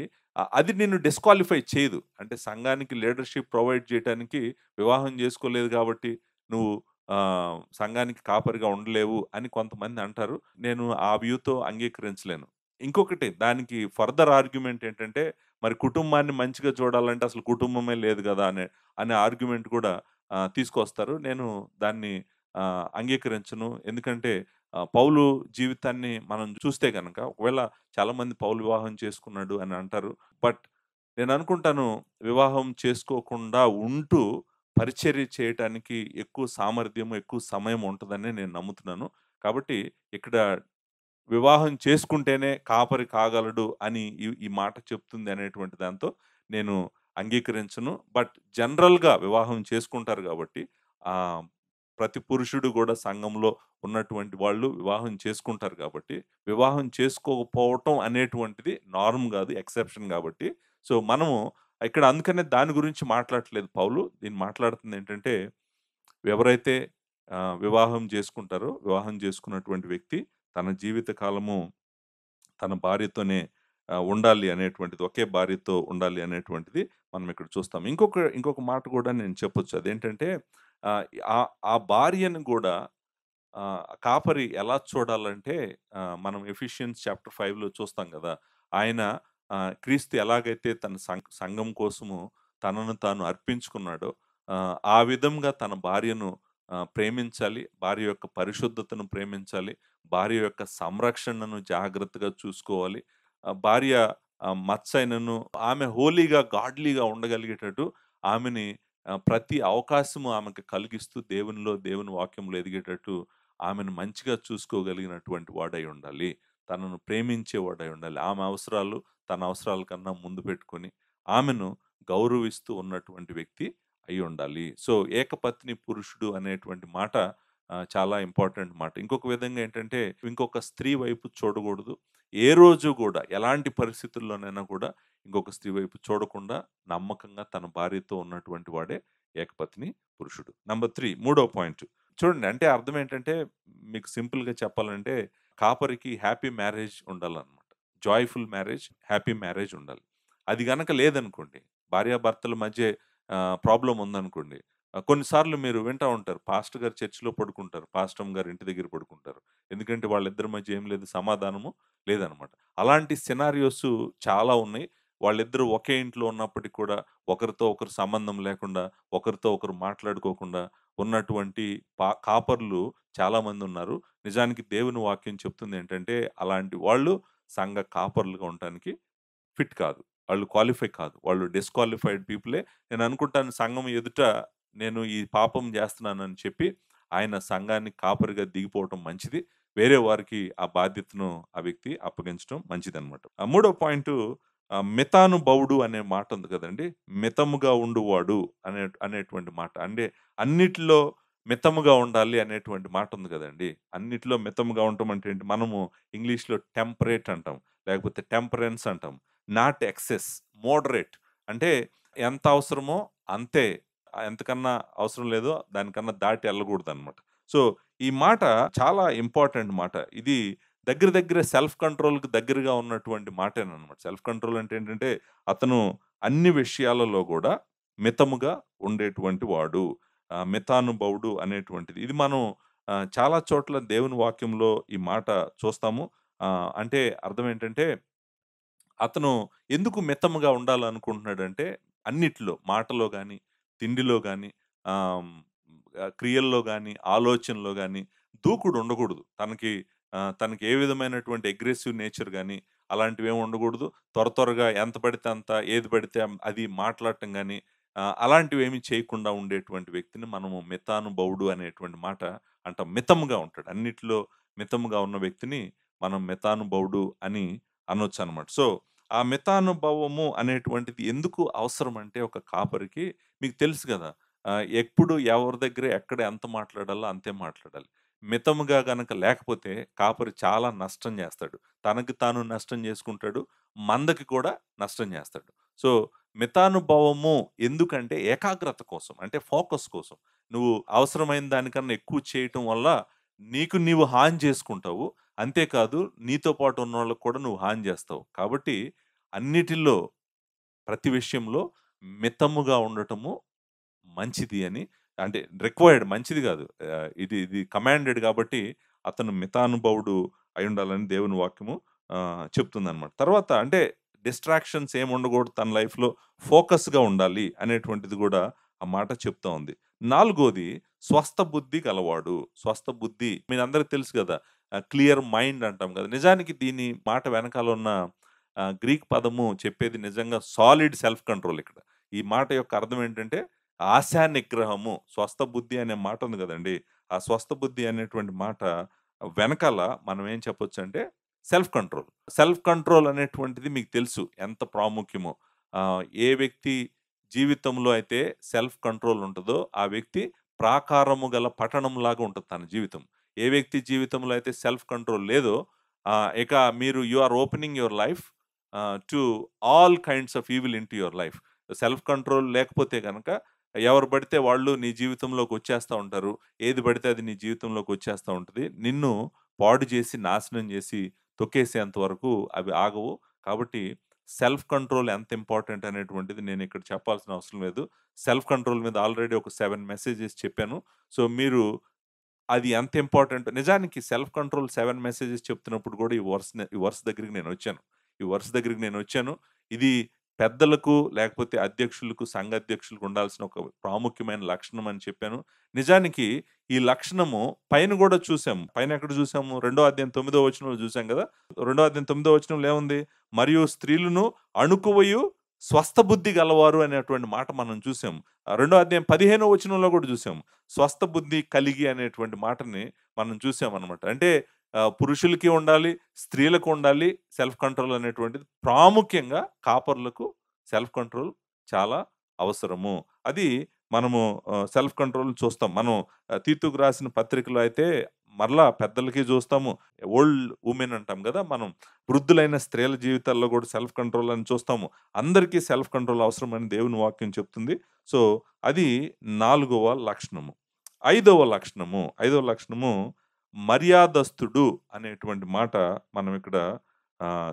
అది నిన్ను డిస్‌క్వాలిఫై చేయదు. అంటే సంఘానికి లీడర్‌షిప్ ప్రొవైడ్ జేయటానికి వివాహం జేసుకోలేదు గాబట్టి, నువ్వు సంఘానికి కాపరిగా ఉండలేవు అని కొంతమంది అంటారు. నేను ఆ వ్యూతో అంగీకరించలేను. ఇంకొకటి దానికి ఫర్దర్ ఆర్గ్యుమెంట్ ఏంటంటే, మరి కుటుంబాన్ని మంచిగా చూడాలంటే అసలు కుటుంబమే లేదు గదా! అనే ఆర్గ్యుమెంట్ కూడా తీసుకొస్తారు. నేను దాన్ని అంగీకరించను. ఎందుకంటే పౌలు జీవితాన్ని మనం చూస్తే గనక ఒకవేళ చాలామంది పౌలు వివాహం చేసుకున్నాడు అని అంటారు. బట్ నేననుకుంటాను వివాహం చేసుకోకుండా ఉంటూ పరిచర్య చేయటానికి ఎక్కువ సామర్థ్యము, ఎక్కువ సమయం ఉంటదని నేను నమ్ముతున్నాను. కాబట్టి ఇక్కడ వివాహం చేసుకుంటేనే కాపరి కాగలడు అని ఈ మాట చెప్తుంది అనేటువంటి దాంతో నేను అంగీకరించను. బట్ జనరల్‌గా వివాహం చేసుకుంటారు గాబట్టి ఆహ్, ప్రతి పురుషుడు గూడా సంఘంలో ఉన్నటువంటి వాళ్ళు వివాహం చేసుకుంటారు గాబట్టి, వివాహం చేసుకోకపోవటం అనేటువంటిది నార్మ్ గాదు, ఎక్సెప్షన్ గాబట్టి, సో, మనము ఇక్కడ అందుకనే దాని గురించి మాట్లాడట్లేదు పౌలు. దీన్ని మాట్లాడుతుందేంటంటే, ఎవరైతే వివాహం జేసుకుంటారో, వివాహం జేసుకున్నటువంటి వ్యక్తి తన జీవిత కాలము తన భార్యతోనే ఉండాలి అనేటువంటిది, ఒకే భార్యతో ఉండాలి అనేటువంటిది మనం ఇక్కడ చూస్తాం. ఇంకొక మాట కూడా నేను చెప్పొచ్చు. అదేంటంటే ఆహ్, ఆ ఆ భార్యను గూడా కాపరి ఎలా చూడాలంటే మనం ఎఫిషియన్స్ చాప్టర్ 5లో చూస్తాం గదా! ఆయన క్రీస్తు ఎలాగైతే తన సంఘం కోసము తనను తాను అర్పించుకున్నాడో, ఆ విధంగా తన భార్యను ప్రేమించాలి. భార్య యొక్క పరిశుద్ధతను ప్రేమించాలి. భార్య యొక్క సంరక్షణను జాగ్రత్తగా చూసుకోవాలి. భార్య మచ్చైనను ఆమె హోలీగా, గాడ్లీగా ఉండగలిగేటట్టు ఆమెని ప్రతి అవకాశము ఆమెకు కలిగిస్తూ దేవుని వాక్యంలో ఎదిగేటట్టు ఆమెను మంచిగా చూసుకోగలిగినటువంటి వాడై ఉండాలి. తనను ప్రేమించేవాడై ఉండాలి. ఆమె అవసరాలు తన అవసరాల కన్నా ముందు పెట్టుకొని, ఆమెను గౌరవిస్తూ ఉన్నటువంటి వ్యక్తి అయ్యుండాలి. సో, ఏకపత్ని పురుషుడు అనేటువంటి మాట చాలా ఇంపార్టెంట్ మాట. ఇంకొక విధంగా ఏంటంటే, ఇంకొక స్త్రీ వైపు చూడకూడదు. ఏ రోజు గూడా, ఎలాంటి పరిస్థితుల్లోనైనా కూడా ఇంకొక స్త్రీ వైపు చూడకుండా, నమ్మకంగా తన భార్యతో ఉన్నటువంటి వాడే ఏకపత్ని పురుషుడు. నంబర్ 3 మూడో పాయింట్. చూడండి అంటే అర్థం ఏంటంటే, మీకు సింపుల్‌గా చెప్పాలంటే, కాపరికి హ్యాపీ మ్యారేజ్ ఉండాలన్నమాట. జాయ్‌ఫుల్ మ్యారేజ్, హ్యాపీ మ్యారేజ్ ఉండాలి. అది గనక లేదనుకోండి, భార్యాభర్తల మధ్య ప్రాబ్లమ్ ఉందనుకోండి, కొన్నిసార్లు మీరు వింటా ఉంటారు. పాస్టర్ గారు చర్చ్‌లో పడుకుంటారు. పాస్టమ్ గారు ఇంటి దగ్గర పడుకుంటారు. ఎందుకంటే వాళ్ళిద్దరి మధ్య ఏం లేదు, సమాధానము లేదనమాట. అలాంటి సినారియోస్ చాలా ఉన్నాయి. వాళ్ళిద్దరూ ఒకే ఇంట్లో ఉన్నప్పటికి కూడా ఒకరితో ఒకరు సంబంధం లేకుండా, ఒకరితో ఒకరు మాట్లాడుకోకుండా ఉన్నటువంటి కాపర్లు చాలామందున్నారు. నిజానికి దేవుని వాక్యం చెప్తుందేంటంటే, అలాంటి వాళ్ళు సంఘ కాపరులుగా ఉండటానికి ఫిట్ కాదు. వాళ్ళు క్వాలిఫై కాదు. వాళ్ళు డిస్‌క్వాలిఫైడ్ పీపులే. నేననుకుంటాను సంఘం ఎదుట నేను ఈ పాపం జేస్తున్నానని చెప్పి, ఆయన సంఘానికి కాపరిగా దిగిపోవటం మంచిది. వేరే వారికి ఆ బాధ్యతను ఆ వ్యక్తి అప్పగించడం మంచిదనమాట. మూడో పాయింటు మితానుభవుడు అనే మాటుంది గదండీ! మితముగా ఉండువాడు అనేటువంటి మాట. అంటే అన్నిటిలో మితముగా ఉండాలి అనేటువంటి మాటుంది గదండీ! అన్నిట్లో మితముగా ఉండటం అంటే ఏంటి? మనము ఇంగ్లీష్‌లో టెంపరేట్ అంటాం. లేకపోతే టెంపరెన్స్ అంటాం. Not excess, moderate. అంటే ఎంత అవసరమో అంతే. ఎంతకన్నా అవసరం లేదో దానికన్నా దాటి ఎళ్ళకూడదనమాట. సో, ఈ మాట చాలా ఇంపార్టెంట్ మాట. ఇది దగ్గర దగ్గర సెల్ఫ్ కంట్రోల్‌కి దగ్గరగా ఉన్నటువంటి మాటేననమాట. సెల్ఫ్ కంట్రోల్ అంటే ఏంటంటే, అతను అన్ని విషయాలలో గూడా మితముగా ఉండేటువంటి వాడు. మితానుభవుడు అనేటువంటిది. ఇది మనం చాలా చోట్ల దేవుని వాక్యంలో ఈ మాట చూస్తాము. అంటే అర్థం ఏంటంటే, అతను ఎందుకు మితముగా ఉండాలనుకుంటున్నాడంటే, అన్నిట్లో మాటలో గాని, తిండిలో గాని, ఆహ్, హ్మ్, క్రియల్లో గాని, ఆలోచనలో గాని దూకుడు ఉండకూడదు. తనకి ఏ విధమైనటువంటి అగ్రెసివ్ నేచర్ గాని, అలాంటివేమి ఉండకూడదు. త్వరగా ఎంత పడితే అంత, ఏది పడితే అది మాట్లాడటం గాని, అలాంటివేమి చేయకుండా ఉండేటువంటి వ్యక్తిని మనము మితానుభవుడు అనేటువంటి మాట అంటాం. మితముగా ఉంటాడు. అన్నిట్లో మితముగా ఉన్న వ్యక్తిని మనం మితానుభవుడు అని అనొచ్చనమాట. సో, ఆ మితానుభవము అనేటువంటిది ఎందుకు అవసరమంటే ఒక కాపరికి మీకు తెలుసు గదా! ఎప్పుడు ఎవరి దగ్గర ఎక్కడ ఎంత మాట్లాడాలో అంతే మాట్లాడాలి. మితముగా గనక లేకపోతే కాపరి చాలా నష్టం జేస్తాడు. తనకి తాను నష్టం జేసుకుంటాడు. మందకి కూడా నష్టం జేస్తాడు. సో, మితానుభవము ఎందుకంటే ఏకాగ్రత కోసం. అంటే ఫోకస్ కోసం. నువ్వు అవసరమైన దానికన్నా ఎక్కువ చేయటం వల్ల నీకు నీవు హాని చేసుకుంటావు. అంతేకాదు నీతో పాటు ఉన్నోళ్ళకి కూడా నువ్వు హాని జేస్తావు. కాబట్టి అన్నిటిలో ప్రతి విషయంలో మితముగా ఉండటము మంచిది అని, అంటే రిక్వైర్డ్, మంచిది గాదు. ఇది ఇది కమాండెడ్ గాబట్టి అతను మితానుభవుడు అయ్యుండాలని దేవుని వాక్యము చెప్తుందనమాట. తర్వాత అంటే డిస్ట్రాక్షన్స్ ఏమి ఉండకూడదు తన లైఫ్‌లో, ఫోకస్‌గా ఉండాలి అనేటువంటిది గూడా ఆ మాట చెప్తా ఉంది. నాలుగోది స్వస్థ బుద్ధి గలవాడు. స్వస్థ బుద్ధి మీరందరికి తెలుసు గదా! క్లియర్ మైండ్ అంటాం గదా! నిజానికి దీని మాట వెనకాల ఉన్న గ్రీక్ పదము చెప్పేది నిజంగా సాలిడ్ సెల్ఫ్ కంట్రోల్ ఇక్కడ. ఈ మాట యొక్క అర్థం ఏంటంటే ఆశా నిగ్రహము. స్వస్థ బుద్ధి అనే మాట ఉంది గదండీ! ఆ స్వస్థ బుద్ధి అనేటువంటి మాట వెనకాల మనం ఏం చెప్పొచ్చంటే సెల్ఫ్ కంట్రోల్. సెల్ఫ్ కంట్రోల్ అనేటువంటిది మీకు తెలుసు ఎంత ప్రాముఖ్యమో. ఏ వ్యక్తి జీవితంలో అయితే సెల్ఫ్ కంట్రోల్ ఉంటదో, ఆ వ్యక్తి ప్రాకారము గల పట్టణంలాగా ఉంటది తన జీవితం. ఏ వ్యక్తి జీవితంలో అయితే సెల్ఫ్ కంట్రోల్ లేదో, ఇక మీరు you are opening your life to all kinds of evil into your life. Self control లేకపోతే గనక ఎవరు పడితే వాళ్ళు నీ జీవితంలోకి వచ్చేస్తా ఉంటారు. ఏది పడితే అది నీ జీవితంలోకి వచ్చేస్తా ఉంటది. నిన్ను పాడు చేసి, నాశనం చేసి, తొక్కేసేంత వరకు అవి ఆగవు. కాబట్టి సెల్ఫ్ కంట్రోల్ ఎంత ఇంపార్టెంట్ అనేటువంటిది నేనిక్కడ చెప్పాల్సిన అవసరం లేదు. సెల్ఫ్ కంట్రోల్ మీద ఆల్రెడీ ఒక 7 మెసేజెస్ చెప్పాను. సో, మీరు అది ఎంత ఇంపార్టెంట్ నిజానికి సెల్ఫ్ కంట్రోల్ 7 మెసేజెస్ చెప్తున్నప్పుడు కూడా ఈ వర్స్ దగ్గరికి నేనొచ్చాను. ఈ వర్స్ దగ్గరికి నేనొచ్చాను. ఇది పెద్దలకు లేకపోతే అధ్యక్షులకు, సంఘ అధ్యక్షులకు ఉండాల్సిన ఒక ప్రాముఖ్యమైన లక్షణం అని చెప్పాను. నిజానికి ఈ లక్షణము పైన గూడా చూసాము. పైన ఎక్కడ చూసాము? రెండో అధ్యాయం 9దో వచనంలో చూసాం గదా! రెండో అధ్యాయం 9దో వచనంలో ఏముంది? మరియు స్త్రీలను అణుకువయు స్వస్థ బుద్ధి గలవారు అనేటువంటి మాట మనం చూసాం. రెండో అధ్యాయం 15వ వచనంలో గూడా చూసాం. స్వస్థ బుద్ధి కలిగి అనేటువంటి మాటని మనం చూసామనమాట. అంటే పురుషులకి ఉండాలి, స్త్రీలకు ఉండాలి సెల్ఫ్ కంట్రోల్ అనేటువంటిది. ప్రాముఖ్యంగా కాపరులకు సెల్ఫ్ కంట్రోల్ చాలా అవసరము. అది మనము సెల్ఫ్ కంట్రోల్‌ని చూస్తాం. మనం తీతుకు రాసిన పత్రికలో అయితే మరలా పెద్దలకి చూస్తాము. ఓల్డ్ వుమెన్ అంటాం గదా! మనం వృద్ధులైన స్త్రీల జీవితాల్లో గూడా సెల్ఫ్ కంట్రోల్ అని చూస్తాము. అందరికీ సెల్ఫ్ కంట్రోల్ అవసరమని దేవుని వాక్యం చెప్తుంది. సో, అది నాలుగవ లక్షణము. ఐదవ లక్షణము మర్యాదస్తుడు అనేటువంటి మాట మనం ఇక్కడ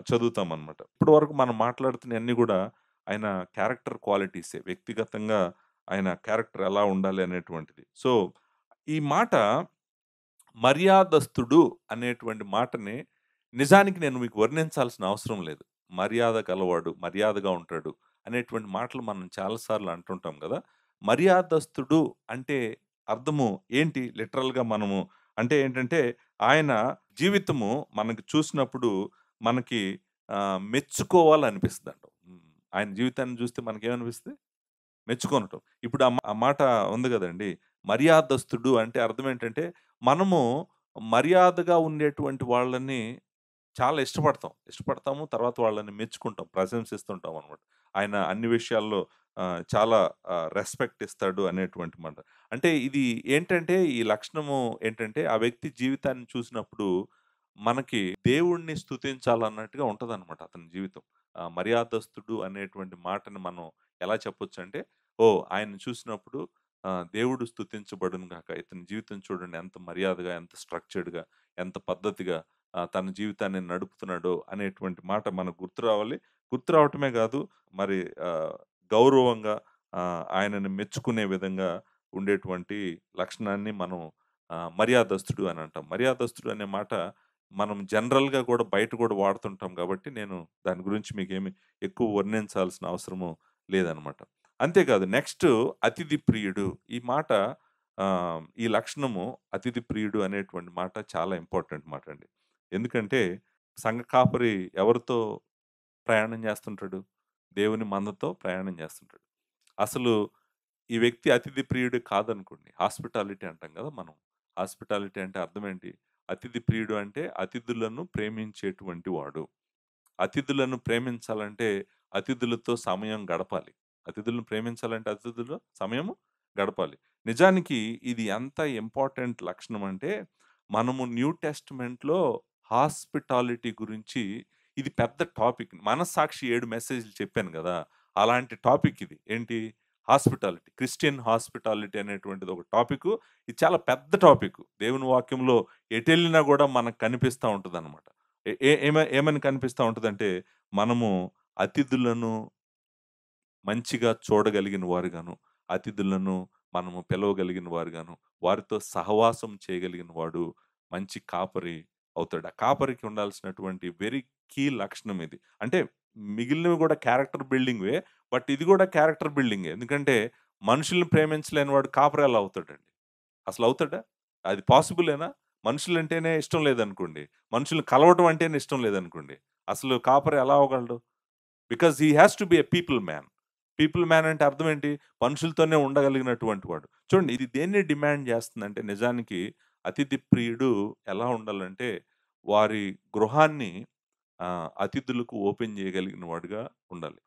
చదువుతామనమాట. ఇప్పటి వరకు మనం మాట్లాడుతున్నయన్నీ గూడా ఆయన క్యారెక్టర్ క్వాలిటీసే. వ్యక్తిగతంగా ఆయన క్యారెక్టర్ ఎలా ఉండాలి అనేటువంటిది. సో, ఈ మాట మర్యాదస్తుడు అనేటువంటి మాటని నిజానికి నేను మీకు వర్ణించాల్సిన అవసరం లేదు. మర్యాద గలవాడు, మర్యాదగా ఉంటాడు అనేటువంటి మాటలు మనం చాలా సార్లు అంటుంటాం గదా! మర్యాదస్తుడు అంటే అర్థము ఏంటి? లిటరల్‌గా మనము అంటే ఏంటంటే, ఆయన జీవితము మనకు చూసినప్పుడు మనకి మెచ్చుకోవాలనిపిస్తదంట. ఆయన జీవితాన్ని చూస్తే మనకేమనిపిస్తది? మెచ్చుకొనటం. ఇప్పుడు ఆ మాట ఉంది గదండీ! మర్యాదస్తుడు అంటే అర్థం ఏంటంటే, మనము మర్యాదగా ఉండేటువంటి వాళ్ళని చాలా ఇష్టపడతాం. ఇష్టపడతాము. తర్వాత వాళ్ళని మెచ్చుకుంటాం. ప్రశంసిస్తుంటాం అనమాట. ఆయన అన్ని విషయాల్లో చాలా రెస్పెక్ట్ ఇస్తాడు అనేటువంటి మాట. అంటే ఇది ఏంటంటే, ఈ లక్షణము ఏంటంటే, ఆ వ్యక్తి జీవితాన్ని చూసినప్పుడు మనకి దేవుడిని స్తుతించాలన్నట్టుగా ఉంటదనమాట అతని జీవితం. మర్యాదస్తుడు అనేటువంటి మాటని మనం ఎలా చెప్పొచ్చంటే, ఓహ్! ఆయన్ని చూసినప్పుడు దేవుడు స్తుతించబడును గాక. ఇతని జీవితం చూడండి ఎంత మర్యాదగా, ఎంత స్ట్రక్చర్డ్‌గా, ఎంత పద్ధతిగా తన జీవితాన్ని నడుపుతున్నాడో అనేటువంటి మాట మనకు గుర్తు రావాలి. గుర్తు రావటమే గాదు, మరి ఆహ్, గౌరవంగా ఆయనని మెచ్చుకునే విధంగా ఉండేటువంటి లక్షణాన్ని మనం మర్యాదస్తుడు అని అంటాం. మర్యాదస్తుడు అనే మాట మనం జనరల్‌గా గూడా బయట గూడా వాడుతుంటాం గాబట్టి, నేను దాని గురించి మీకేమి ఎక్కువ వర్ణించాల్సిన అవసరము లేదనమాట. అంతేకాదు నెక్స్టు అతిథి ప్రియుడు. ఈ మాట ఈ లక్షణము అతిథి ప్రియుడు అనేటువంటి మాట చాలా ఇంపార్టెంట్ మాటండి. ఎందుకంటే సంఘ కాపరి ఎవరితో ప్రయాణం చేస్తుంటాడు? దేవుని మందతో ప్రయాణం చేస్తుంటాడు. అసలు ఈ వ్యక్తి అతిథి ప్రియుడు కాదనుకోండి. హాస్పిటాలిటీ అంటాం గదా మనం. హాస్పిటాలిటీ అంటే అర్థం ఏంటి? అతిథి ప్రియుడు అంటే అతిథులను ప్రేమించేటువంటి వాడు. అతిథులను ప్రేమించాలంటే అతిథులతో సమయం గడపాలి. అతిథులను ప్రేమించాలంటే అతిథులతో సమయము గడపాలి. నిజానికి ఇది ఎంత ఇంపార్టెంట్ లక్షణం అంటే, మనము న్యూ టెస్టమెంట్‌లో హాస్పిటాలిటీ గురించి ఇది పెద్ద టాపిక్. మనస్సాక్షి 7 మెసేజ్‌లు చెప్పాను గదా! అలాంటి టాపిక్ ఇది. ఏంటి? హాస్పిటాలిటీ. క్రిస్టియన్ హాస్పిటాలిటీ అనేటువంటిది ఒక టాపికు. ఇది చాలా పెద్ద టాపిక్. దేవుని వాక్యంలో ఎటెళ్ళినా గూడా మనకు కనిపిస్తా ఉంటదనమాట. ఏ ఏ ఏమని కనిపిస్తా ఉంటదంటే, మనము అతిథులను మంచిగా చూడగలిగిన వారుగాను, అతిథులను మనము పిలవగలిగిన వారుగాను, వారితో సహవాసం చేయగలిగిన వాడు మంచి కాపరి అవుతాడు. ఆ కాపరికి ఉండాల్సినటువంటి వెరీ కీ లక్షణం ఇది. అంటే మిగిలినవి గూడా క్యారెక్టర్ బిల్డింగే. బట్ ఇది గూడా క్యారెక్టర్ బిల్డింగే. ఎందుకంటే మనుషుల్ని ప్రేమించలేని వాడు కాపరి ఎలా అవుతాడండి? అసలవుతాడా? అది పాసిబులేనా? మనుషులంటేనే ఇష్టం లేదనుకోండి. మనుషుల్ని కలవటం అంటేనే ఇష్టం లేదనుకోండి. అసలు కాపరి ఎలా అవ్వగలడు? Because he has to be a people man. People man అంటే అర్థం ఏంటి? మనుషులతోనే ఉండగలిగినటువంటి వాడు. చూడండి ఇది దేన్ని డిమాండ్ చేస్తుందంటే నిజానికి అతిథి ప్రియుడు ఎలా ఉండాలంటే వారి గృహాన్ని అతిథులకు ఓపెన్ చేయగలిగిన వాడుగా ఉండాలి.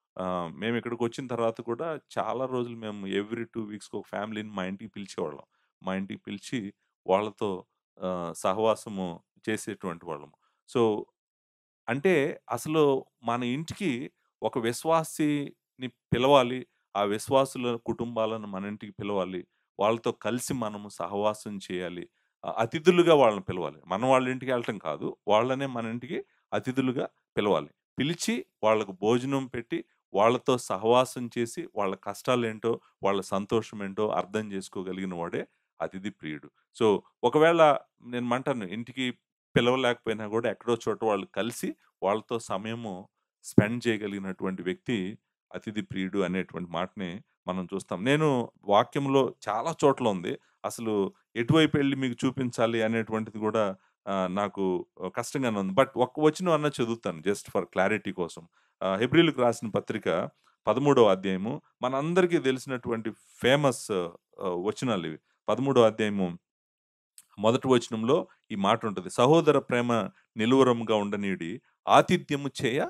మేమిక్కడికొచ్చిన తర్వాత కూడా చాలా రోజులు మేము ఎవ్రీ 2 వీక్స్‌కి ఒక ఫ్యామిలీని మా ఇంటికి పిలిచేవాళ్ళం. మా ఇంటికి పిలిచి వాళ్ళతో సహవాసము చేసేటువంటి వాళ్ళము. సో అంటే అసలు మన ఇంటికి ఒక విశ్వాసిని పిలవాలి. ఆ విశ్వాసుల కుటుంబాలను మన ఇంటికి పిలవాలి. వాళ్ళతో కలిసి మనము సహవాసం చేయాలి. అతిథులుగా వాళ్ళని పిలవాలి. మనం వాళ్ళ ఇంటికెళ్ళటం కాదు. వాళ్ళనే మన ఇంటికి అతిథులుగా పిలవాలి. పిలిచి వాళ్ళకు భోజనం పెట్టి, వాళ్ళతో సహవాసం చేసి, వాళ్ళ కష్టాలేంటో, వాళ్ళ సంతోషమేంటో అర్థం చేసుకోగలిగిన వాడే అతిథి ప్రియుడు. సో, ఒకవేళ నేనంటాను ఇంటికి పిలవలేకపోయినా గూడా ఎక్కడో చోట వాళ్ళు కలిసి వాళ్ళతో సమయము స్పెండ్ చేయగలిగినటువంటి వ్యక్తి అతిథి ప్రియుడు అనేటువంటి మాటని మనం చూస్తాం. నేను వాక్యంలో చాలా చోట్ల ఉంది. అసలు ఎటువైపెళ్లి మీకు చూపించాలి అనేటువంటిది గూడా నాకు కష్టంగానే ఉంది. బట్ ఒక్క వచనం అన్నా చదువుతాను జస్ట్ ఫర్ క్లారిటీ కోసం. హెబ్రీయులకు రాసిన పత్రిక 13వ అధ్యాయము మనందరికీ తెలిసినటువంటి ఫేమస్ వచనాలివి. 13వ అధ్యాయము మొదటి వచనంలో ఈ మాటుంటది. సహోదర ప్రేమ నిలువరముగా ఉండనీయుడి. ఆతిథ్యము చేయ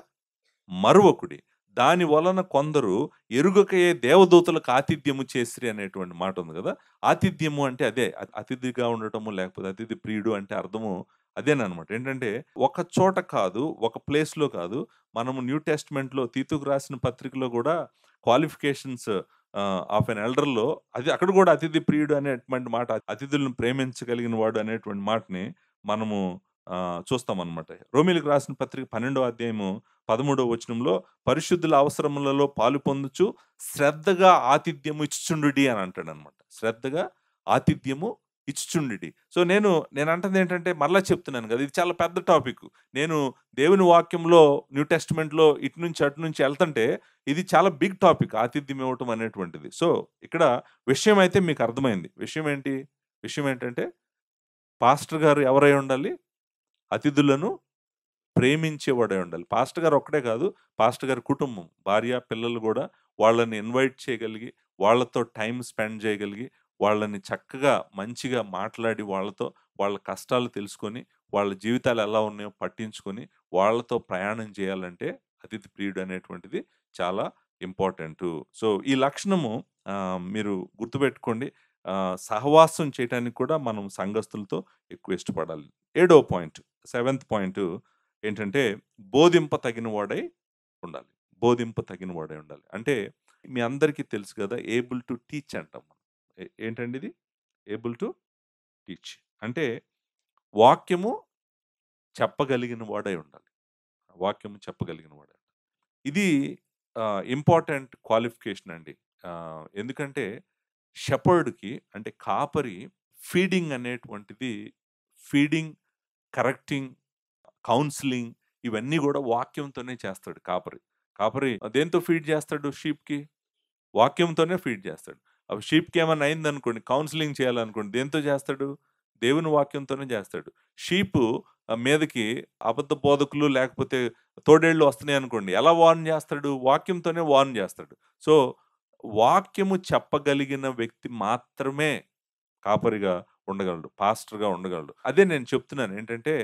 మరువకుడి. దాని వలన కొందరు ఎరుగకయే దేవదూతలకు ఆతిథ్యము చేసిరి అనేటువంటి మాట ఉంది గదా! ఆతిథ్యము అంటే అదే. అతిథిగా ఉండటము లేకపోతే అతిథి ప్రియుడు అంటే అర్థము అదేననమాట. ఏంటంటే ఒక చోట కాదు, ఒక ప్లేస్‌లో కాదు. మనము న్యూ టెస్ట్‌మెంట్‌లో తీతుకు రాసిన పత్రికలో గూడా క్వాలిఫికేషన్స్ ఆఫ్ ఎన్ ఎల్డర్‌లో అది అక్కడ గూడా అతిథి ప్రియుడు అనేటువంటి మాట, అతిథులను ప్రేమించగలిగిన వాడు అనేటువంటి మాటని మనము చూస్తామనమాట. రోమీయులకు రాసిన పత్రిక 12వ అధ్యాయము 13వ వచనంలో పరిశుద్ధుల అవసరములలో పాలు పొందుచు శ్రద్ధగా ఆతిథ్యము ఇచ్చుచుండుడి అని అంటాడనమాట. శ్రద్ధగా ఆతిథ్యము ఇచ్చుచుండుడి. సో, నేను ఏంటంటే మరలా చెప్తున్నాను కదా! ఇది చాలా పెద్ద టాపిక్. నేను దేవుని వాక్యంలో న్యూ టెస్టమెంట్‌లో ఇటు నుంచి అటు నుంచి ఎళ్తుంటే ఇది చాలా బిగ్ టాపిక్ ఆతిథ్యం ఇవ్వటం అనేటువంటిది. సో, ఇక్కడ విషయం అయితే మీకు అర్థమైంది. విషయం ఏంటి? విషయం ఏంటంటే పాస్టర్ గారు ఎవరై ఉండాలి? అతిథులను ప్రేమించేవాడై ఉండాలి. పాస్టర్ గారు ఒక్కడే కాదు, పాస్టర్ గారి కుటుంబం, భార్య, పిల్లలు గూడా వాళ్ళని ఇన్వైట్ చేయగలిగి, వాళ్ళతో టైమ్ స్పెండ్ చేయగలిగి, వాళ్ళని చక్కగా మంచిగా మాట్లాడి వాళ్ళతో వాళ్ళ కష్టాలు తెలుసుకొని, వాళ్ళ జీవితాలు ఎలా ఉన్నాయో పట్టించుకొని, వాళ్ళతో ప్రయాణం చేయాలంటే అతిథి ప్రియుడు అనేటువంటిది చాలా ఇంపార్టెంటు. సో, ఈ లక్షణము మీరు గుర్తుపెట్టుకోండి. సహవాసం చేయటానికి కూడా మనం సంఘస్థులతో ఎక్కువ ఇష్టపడాలి. ఏడో పాయింట్, సెవెంత్ పాయింటు ఏంటంటే బోధింప తగిన వాడై ఉండాలి. బోధింప తగిన వాడై ఉండాలి. అంటే మీ అందరికీ తెలుసు కదా! ఏబుల్ టు టీచ్ అంటాం మనం. ఏంటండి ఇది? Able to teach. అంటే వాక్యము చెప్పగలిగిన వాడై ఉండాలి. వాక్యము చెప్పగలిగిన వాడై. ఇది ఇంపార్టెంట్ క్వాలిఫికేషన్ అండి. ఎందుకంటే షెపర్డ్‌కి అంటే కాపరి ఫీడింగ్ అనేటువంటిది ఫీడింగ్, కరెక్టింగ్, కౌన్సెలింగ్ ఇవన్నీ గూడా వాక్యంతోనే చేస్తాడు కాపరి. కాపరి దేనితో ఫీడ్ చేస్తాడు షీప్‌కి? వాక్యంతోనే ఫీడ్ చేస్తాడు. అవి షీప్‌కి ఏమన్నా అయిందనుకోండి, కౌన్సెలింగ్ చేయాలనుకోండి దేనితో చేస్తాడు? దేవుని వాక్యంతోనే చేస్తాడు. షీపు మీదకి అబద్ధ బోధకులు లేకపోతే తోడేళ్ళు వస్తున్నాయనుకోండి, ఎలా వార్న్ చేస్తాడు? వాక్యంతోనే వార్న్ చేస్తాడు. సో, వాక్యము చెప్పగలిగిన వ్యక్తి మాత్రమే కాపరిగా ఉండగలడు. పాస్టర్‌గా ఉండగలడు. అదే నేను చెప్తున్నాను. ఏంటంటే,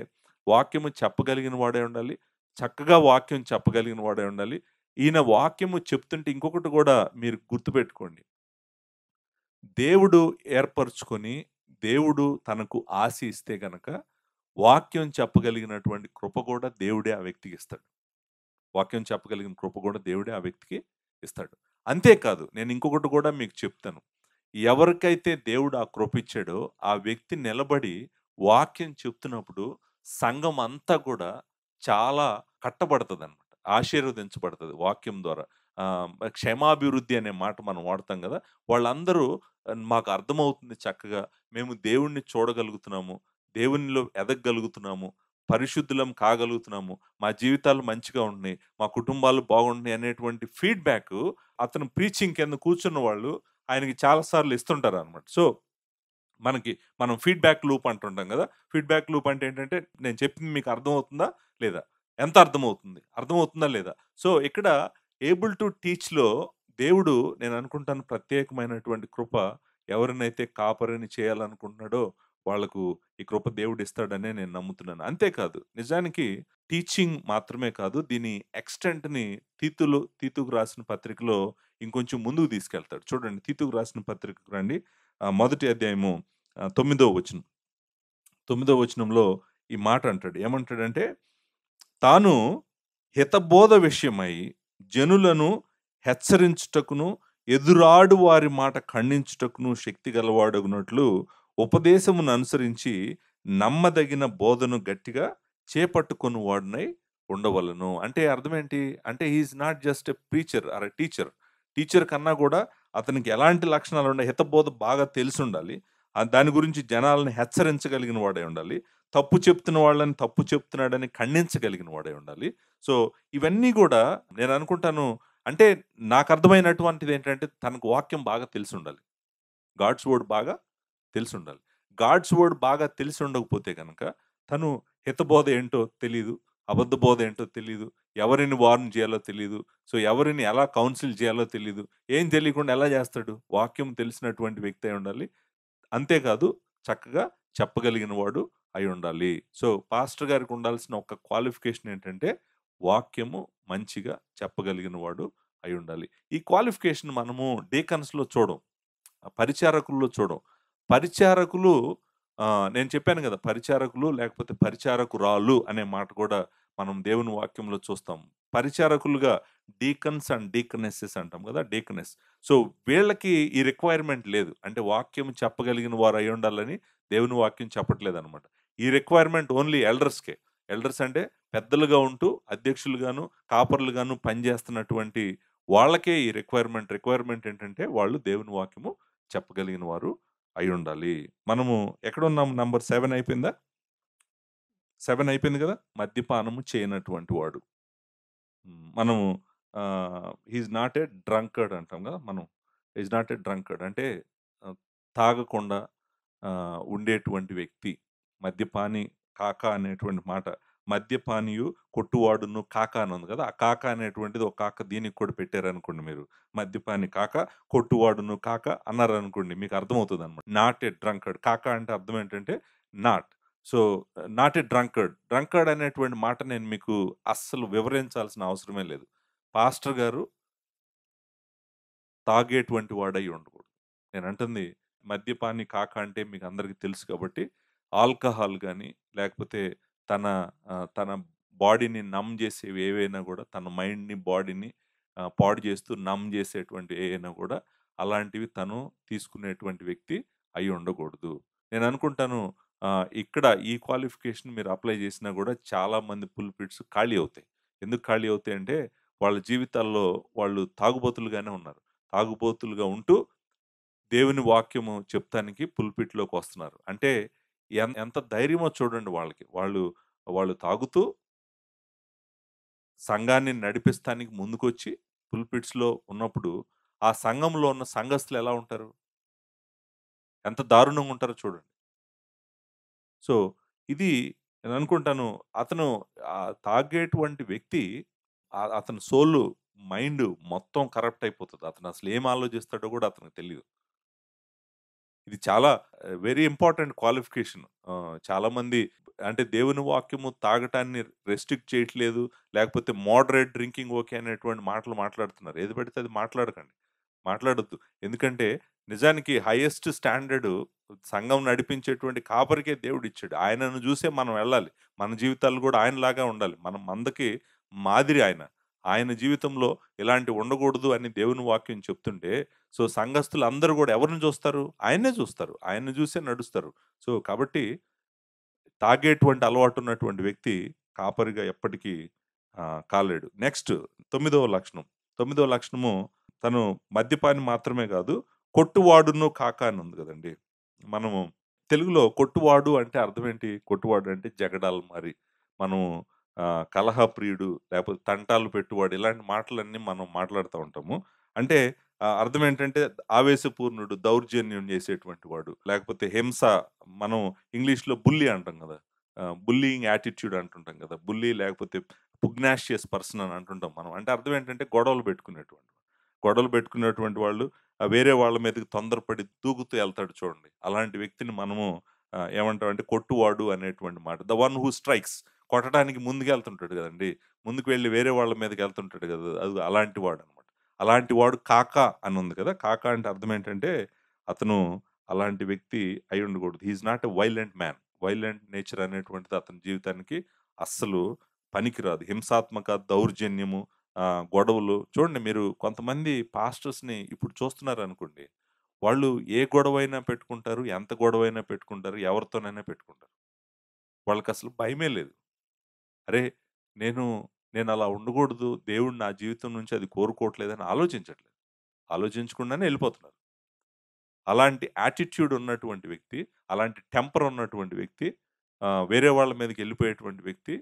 వాక్యము చెప్పగలిగిన వాడే ఉండాలి. చక్కగా వాక్యం చెప్పగలిగిన వాడే ఉండాలి. ఈయన వాక్యము చెప్తుంటే ఇంకొకటి గూడా మీరు గుర్తుపెట్టుకోండి. దేవుడు ఏర్పరుచుకొని, దేవుడు తనకు ఆశ ఇస్తే గనక, వాక్యం చెప్పగలిగినటువంటి కృప గూడా దేవుడే ఆ వ్యక్తికిస్తాడు. వాక్యం చెప్పగలిగిన కృప గూడా దేవుడే ఆ వ్యక్తికి ఇస్తాడు. అంతేకాదు నేను ఇంకొకటి గూడా మీకు చెప్తాను. ఎవరికైతే దేవుడు ఆ కృప ఇచ్చాడో, ఆ వ్యక్తి నిలబడి వాక్యం చెప్తున్నప్పుడు సంఘం అంతా గూడా చాలా కట్టబడతదనమాట. ఆశీర్వదించబడతది వాక్యం ద్వారా. క్షేమాభివృద్ధి అనే మాట మనం వాడతాం గదా! వాళ్ళందరూ మాకు అర్థమవుతుంది చక్కగా. మేము దేవుడిని చూడగలుగుతున్నాము. దేవునిలో ఎదగగలుగుతున్నాము. పరిశుద్ధులం కాగలుగుతున్నాము. మా జీవితాలు మంచిగా ఉంటున్నాయి. మా కుటుంబాలు బాగుంటున్నాయి అనేటువంటి ఫీడ్‌బ్యాకు అతను ప్రీచింగ్ కింద కూర్చున్న వాళ్ళు ఆయనకి చాలా సార్లు ఇస్తుంటారనమాట. సో, మనం ఫీడ్‌బ్యాక్ లూప్ అంటుంటాం గదా! ఫీడ్‌బ్యాక్ లూప్ అంటే ఏంటంటే, నేను చెప్పింది మీకు అర్థమవుతుందా? లేదా? ఎంత అర్థమవుతుంది? అర్థమవుతుందా? లేదా? సో, ఇక్కడ ఏబుల్ టు టీచ్‌లో దేవుడు నేననుకుంటాను ప్రత్యేకమైనటువంటి కృప ఎవరినైతే కాపరిని చేయాలనుకుంటున్నాడో వాళ్ళకు ఈ కృప దేవుడిస్తాడనే నేను నమ్ముతున్నాను. అంతేకాదు నిజానికి టీచింగ్ మాత్రమే కాదు దీని ఎక్స్‌టెంట్‌ని తీతుకు రాసిన పత్రికలో ఇంకొంచెం ముందుకు తీసుకెళ్తాడు. చూడండి తీతుకు రాసిన పత్రికకు రండి. మొదటి అధ్యాయము 9వ వచనం. 9వ వచనంలో ఈ మాట అంటాడు. ఏమంటాడంటే, తాను హితబోధ విషయమై జనులను హెచ్చరించుటకును, ఎదురాడు వారి మాట ఖండించుటకును శక్తి గలవాడగునట్లు ఉపదేశమును అనుసరించి నమ్మదగిన బోధను గట్టిగా చేపట్టుకొని వాడినై ఉండవలెను. అంటే అర్థమేంటి? అంటే he is not just a preacher or a teacher. Teacher కన్నా కూడా అతనికి ఎలాంటి లక్షణాలుండాయి? హితబోధ బాగా తెలిసుండాలి. దాని గురించి జనాలను హెచ్చరించగలిగిన వాడై ఉండాలి. తప్పు చెప్తున్న వాళ్ళని తప్పు చెప్తున్నాడని ఖండించగలిగిన వాడై ఉండాలి. సో, ఇవన్నీ గూడా నేననుకుంటాను అంటే నాకర్థమైనటువంటిదేంటంటే తనకు వాక్యం బాగా తెలిసుండాలి. గాడ్స్ వర్డ్ బాగా తెలిసుండాలి. గాడ్స్ వర్డ్ బాగా తెలిసుండకపోతే గనక తను హితబోధ ఏంటో తెలీదు. అబద్ధ బోధ ఏంటో తెలీదు. ఎవరిని వార్న్ చేయాలో తెలీదు. సో, ఎవరిని ఎలా కౌన్సిల్ చేయాలో తెలీదు. ఏం తెలియకుండా ఎలా చేస్తాడు? వాక్యం తెలిసినటువంటి వ్యక్తి అయి ఉండాలి. అంతేకాదు చక్కగా చెప్పగలిగిన వాడు అయ్యుండాలి. సో, పాస్టర్ గారికి ఉండాల్సిన ఒక క్వాలిఫికేషన్ ఏంటంటే, వాక్యము మంచిగా చెప్పగలిగిన వాడు అయ్యుండాలి. ఈ క్వాలిఫికేషన్ మనము డీకన్స్‌లో చూడం. పరిచారకుల్లో చూడం. పరిచారకులు నేను చెప్పాను గదా! పరిచారకులు లేకపోతే పరిచారకురాలు అనే మాట కూడా మనం దేవుని వాక్యంలో చూస్తాం. పరిచారకులుగా డీకన్స్ అండ్ డీకనెసెస్ అంటాం గదా! డీకనెస్. సో, వీళ్ళకి ఈ రిక్వైర్‌మెంట్ లేదు. అంటే వాక్యం చెప్పగలిగిన వారు అయ్యుండాలని దేవుని వాక్యం చెప్పట్లేదనమాట. ఈ రిక్వైర్మెంట్ ఓన్లీ ఎల్డర్స్‌కే. ఎల్డర్స్ అంటే పెద్దలుగా ఉంటూ అధ్యక్షులుగాను, కాపరులుగాను పనిచేస్తున్నటువంటి వాళ్ళకే ఈ రిక్వైర్మెంట్. రిక్వైర్మెంట్ ఏంటంటే వాళ్ళు దేవుని వాక్యము చెప్పగలిగిన వారు అయ్యుండాలి. మనము ఎక్కడున్నాం? నంబర్ 7 అయిపోయిందా? 7 అయిపోయింది గదా! మద్యపానము చేయనటువంటి వాడు. మనము హి ఈస్ నాట్ ఎ డ్రంకర్డ్ అంటాం గదా! మనం. హి ఈస్ నాట్ ఎ డ్రంకర్డ్ అంటే ఆహ్, తాగకుండా ఉండేటువంటి వ్యక్తి. మద్యపాని కాక అనేటువంటి మాట. మద్యపానియు కొట్టువాడును కాక అని ఉంది గదా! ఆ కాక అనేటువంటిది ఒక కాక దీనికి కూడా పెట్టారనుకోండి మీరు. మద్యపాని కాక, కొట్టువాడును కాక అన్నారనుకోండి మీకు అర్థమవుతదనమాట. Not a drunkard. కాక అంటే అర్థం ఏంటంటే not. So, not a drunkard. Drunkard అనేటువంటి మాట నేను మీకు అస్సలు వివరించాల్సిన అవసరమే లేదు. పాస్టర్ గారు తాగేటువంటి వాడై ఉండకూడదు. నేనంటుంది మద్యపాని కాక అంటే మీకందరికి తెలుసు కాబట్టి, ఆల్కహాల్ గాని, లేకపోతే తన తన బాడీని నమ్ జేసేవి ఏవైనా గూడా, తన మైండ్‌ని, బాడీని పాడు జేస్తూ నమ్ జేసేటువంటి ఏయైనా గూడా, అలాంటివి తను తీసుకునేటువంటి వ్యక్తి అయి ఉండకూడదు. నేననుకుంటాను ఇక్కడ ఈ క్వాలిఫికేషన్ మీరు అప్లై జేసినా గూడా చాలా మంది పుల్పిట్స్ ఖాళీ అవుతాయి. ఎందుకు ఖాళీ అవుతాయంటే, వాళ్ళ జీవితాల్లో వాళ్ళు తాగుబోతులుగానే ఉన్నారు. తాగుబోతులుగా ఉంటూ దేవుని వాక్యము చెప్తానికి పుల్పిట్‌లోకొస్తున్నారు. అంటే ఎంత ధైర్యమో చూడండి వాళ్ళకి. వాళ్ళు తాగుతూ సంఘాన్ని నడిపిస్తానికి ముందుకొచ్చి పుల్పిట్స్‌లో ఉన్నప్పుడు, ఆ సంఘంలో ఉన్న సంఘస్థులు ఎలా ఉంటారు? ఎంత దారుణంగా ఉంటారో చూడండి. సో, ఇది నేననుకుంటాను అతను తాగేటువంటి వ్యక్తి అతని సోలు, మైండ్ మొత్తం కరప్ట్ అయిపోతది. అతనసలు ఏం ఆలోచిస్తాడో గూడా అతనికి తెలీదు. ఇది చాలా వెరీ ఇంపార్టెంట్ క్వాలిఫికేషన్. చాలామంది అంటే దేవుని వాక్యము తాగటాన్ని రెస్ట్రిక్ట్ చేయట్లేదు. లేకపోతే మోడరేట్ డ్రింకింగ్ ఓకే అనేటువంటి మాటలు మాట్లాడుతున్నారు. ఏది పడితే అది మాట్లాడకండి. మాట్లాడొద్దు. ఎందుకంటే నిజానికి హైయెస్ట్ స్టాండర్డ్ సంఘం నడిపించేటువంటి కాపరికే దేవుడిచ్చాడు. ఆయనను జూసే మనం వెళ్ళాలి. మన జీవితాలు గూడా ఆయనలాగా ఉండాలి. మనం మందకి మాదిరి ఆయన. ఆయన జీవితంలో ఇలాంటివి ఉండకూడదు అని దేవుని వాక్యం చెప్తుంటే సో, సంఘస్థులందరూ గూడా ఎవరిని జూస్తారు? ఆయన్నే జూస్తారు. ఆయన్ని జూసే నడుస్తారు. సో, కాబట్టి తాగేటువంటి అలవాటున్నటువంటి వ్యక్తి కాపరిగా ఎప్పటికీ కాలేడు. నెక్స్ట్ తొమ్మిదవ లక్షణం. తొమ్మిదవ లక్షణము తను మద్యపాని మాత్రమే గాదు, కొట్టువాడును కాక అని ఉంది గదండీ! మనము తెలుగులో కొట్టువాడు అంటే అర్థమేంటి? కొట్టువాడు అంటే జగడాలమారి. మనం కలహప్రియుడు, లేపోతే తంటాలు పెట్టువాడు ఇలాంటి మాటలన్నీ మనం మాట్లాడుతా ఉంటాము. అంటే అర్థమేంటంటే ఆవేశపూర్ణుడు, దౌర్జన్యం జేసేటువంటి వాడు, లేకపోతే హింస మనం ఇంగ్లీష్‌లో బుల్లీ అంటాం గదా! బుల్లీయింగ్ యాటిట్యూడ్ అంటుంటాం గదా! బుల్లీ లేకపోతే పుగ్నాషియస్ పర్సన్ అని అంటుంటాం మనం. అంటే అర్థం ఏంటంటే గొడవలు పెట్టుకునేటువంటి వాడు. గొడవలు పెట్టుకునేటువంటి వాళ్ళు వేరే వాళ్ళ మీదకి తొందరపడి దూకుతూ ఎళ్తాడు చూడండి. అలాంటి వ్యక్తిని మనము ఏమంటామంటే కొట్టువాడు అనేటువంటి మాట. ద వన్ హూ స్ట్రైక్స్ కొట్టడానికి ముందుకెళ్తుంటాడు గదండీ! ముందుకు వెళ్లి వేరే వాళ్ళ మీదకెళ్తుంటాడు గదా! అది అలాంటి వాడనమాట. అలాంటి వాడు కాక అని ఉంది కదా! కాక అంటే అర్థం ఏంటంటే అతను అలాంటి వ్యక్తి అయి ఉండకూడదు. హి is not a violent man. Violent nature అనేటువంటిది అతని జీవితానికి అస్సలు పనికిరాదు. హింసాత్మక దౌర్జన్యము, గొడవలు చూడండి మీరు కొంతమంది పాస్టర్స్‌ని ఇప్పుడు చూస్తున్నారనుకోండి. వాళ్ళు ఏ గొడవైనా పెట్టుకుంటారు. ఎంత గొడవైనా పెట్టుకుంటారు. ఎవరితోనైనా పెట్టుకుంటారు. వాళ్ళకసలు భయమే లేదు. అరే! నేను నేనలా ఉండకూడదు. దేవుడు నా జీవితం నుంచి అది కోరుకోవట్లేదని ఆలోచించట్లేదు. ఆలోచించకుండానే ఎళ్ళిపోతున్నారు. అలాంటి యాటిట్యూడ్ ఉన్నటువంటి వ్యక్తి, అలాంటి టెంపర్ ఉన్నటువంటి వ్యక్తి వేరే వాళ్ళ మీదకెళ్ళిపోయేటువంటి వ్యక్తి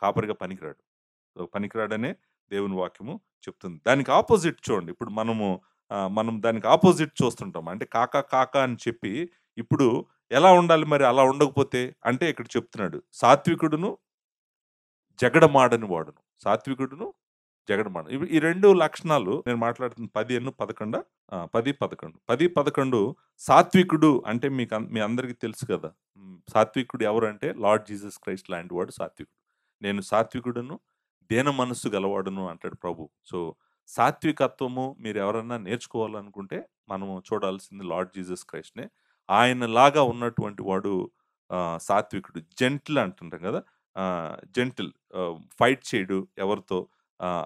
కాపరిగా పనికిరాడు. సో, పనికిరాడనే దేవుని వాక్యము చెప్తుంది. దానికి అపోజిట్ చూడండి. ఇప్పుడు మనం దానికి అపోజిట్ చూస్తుంటాం. అంటే కాకా కాకా అని చెప్పి ఇప్పుడు ఎలా ఉండాలి మరి అలా ఉండకపోతే? అంటే ఇక్కడ చెప్తున్నాడు. సాత్వికుడును, జగడమాడని వాడును. సాత్వికుడును, జగడమాడ ఇవి ఈ 2 లక్షణాలు నేను మాట్లాడుతున్న 10, 11 10, 11. 10, 11 సాత్వికుడు అంటే మీ అందరికి తెలుసు కదా! సాత్వికుడు ఎవరంటే లార్డ్ జీసస్ క్రైస్ట్ లాంటి వాడు సాత్వికుడు. నేను సాత్వికుడును, దీన మనస్సు గలవాడును అంటాడు ప్రభు. సో, సాత్వికత్వము మీరెవరన్నా నేర్చుకోవాలనుకుంటే మనము చూడాల్సింది లార్డ్ జీసస్ క్రైస్ట్‌నే. ఆయనలాగా ఉన్నటువంటి వాడు సాత్వికుడు. జెంటిల్ అంటుంటాం కదా! జెంటిల్ ఫైట్ చేయడు ఎవరితో.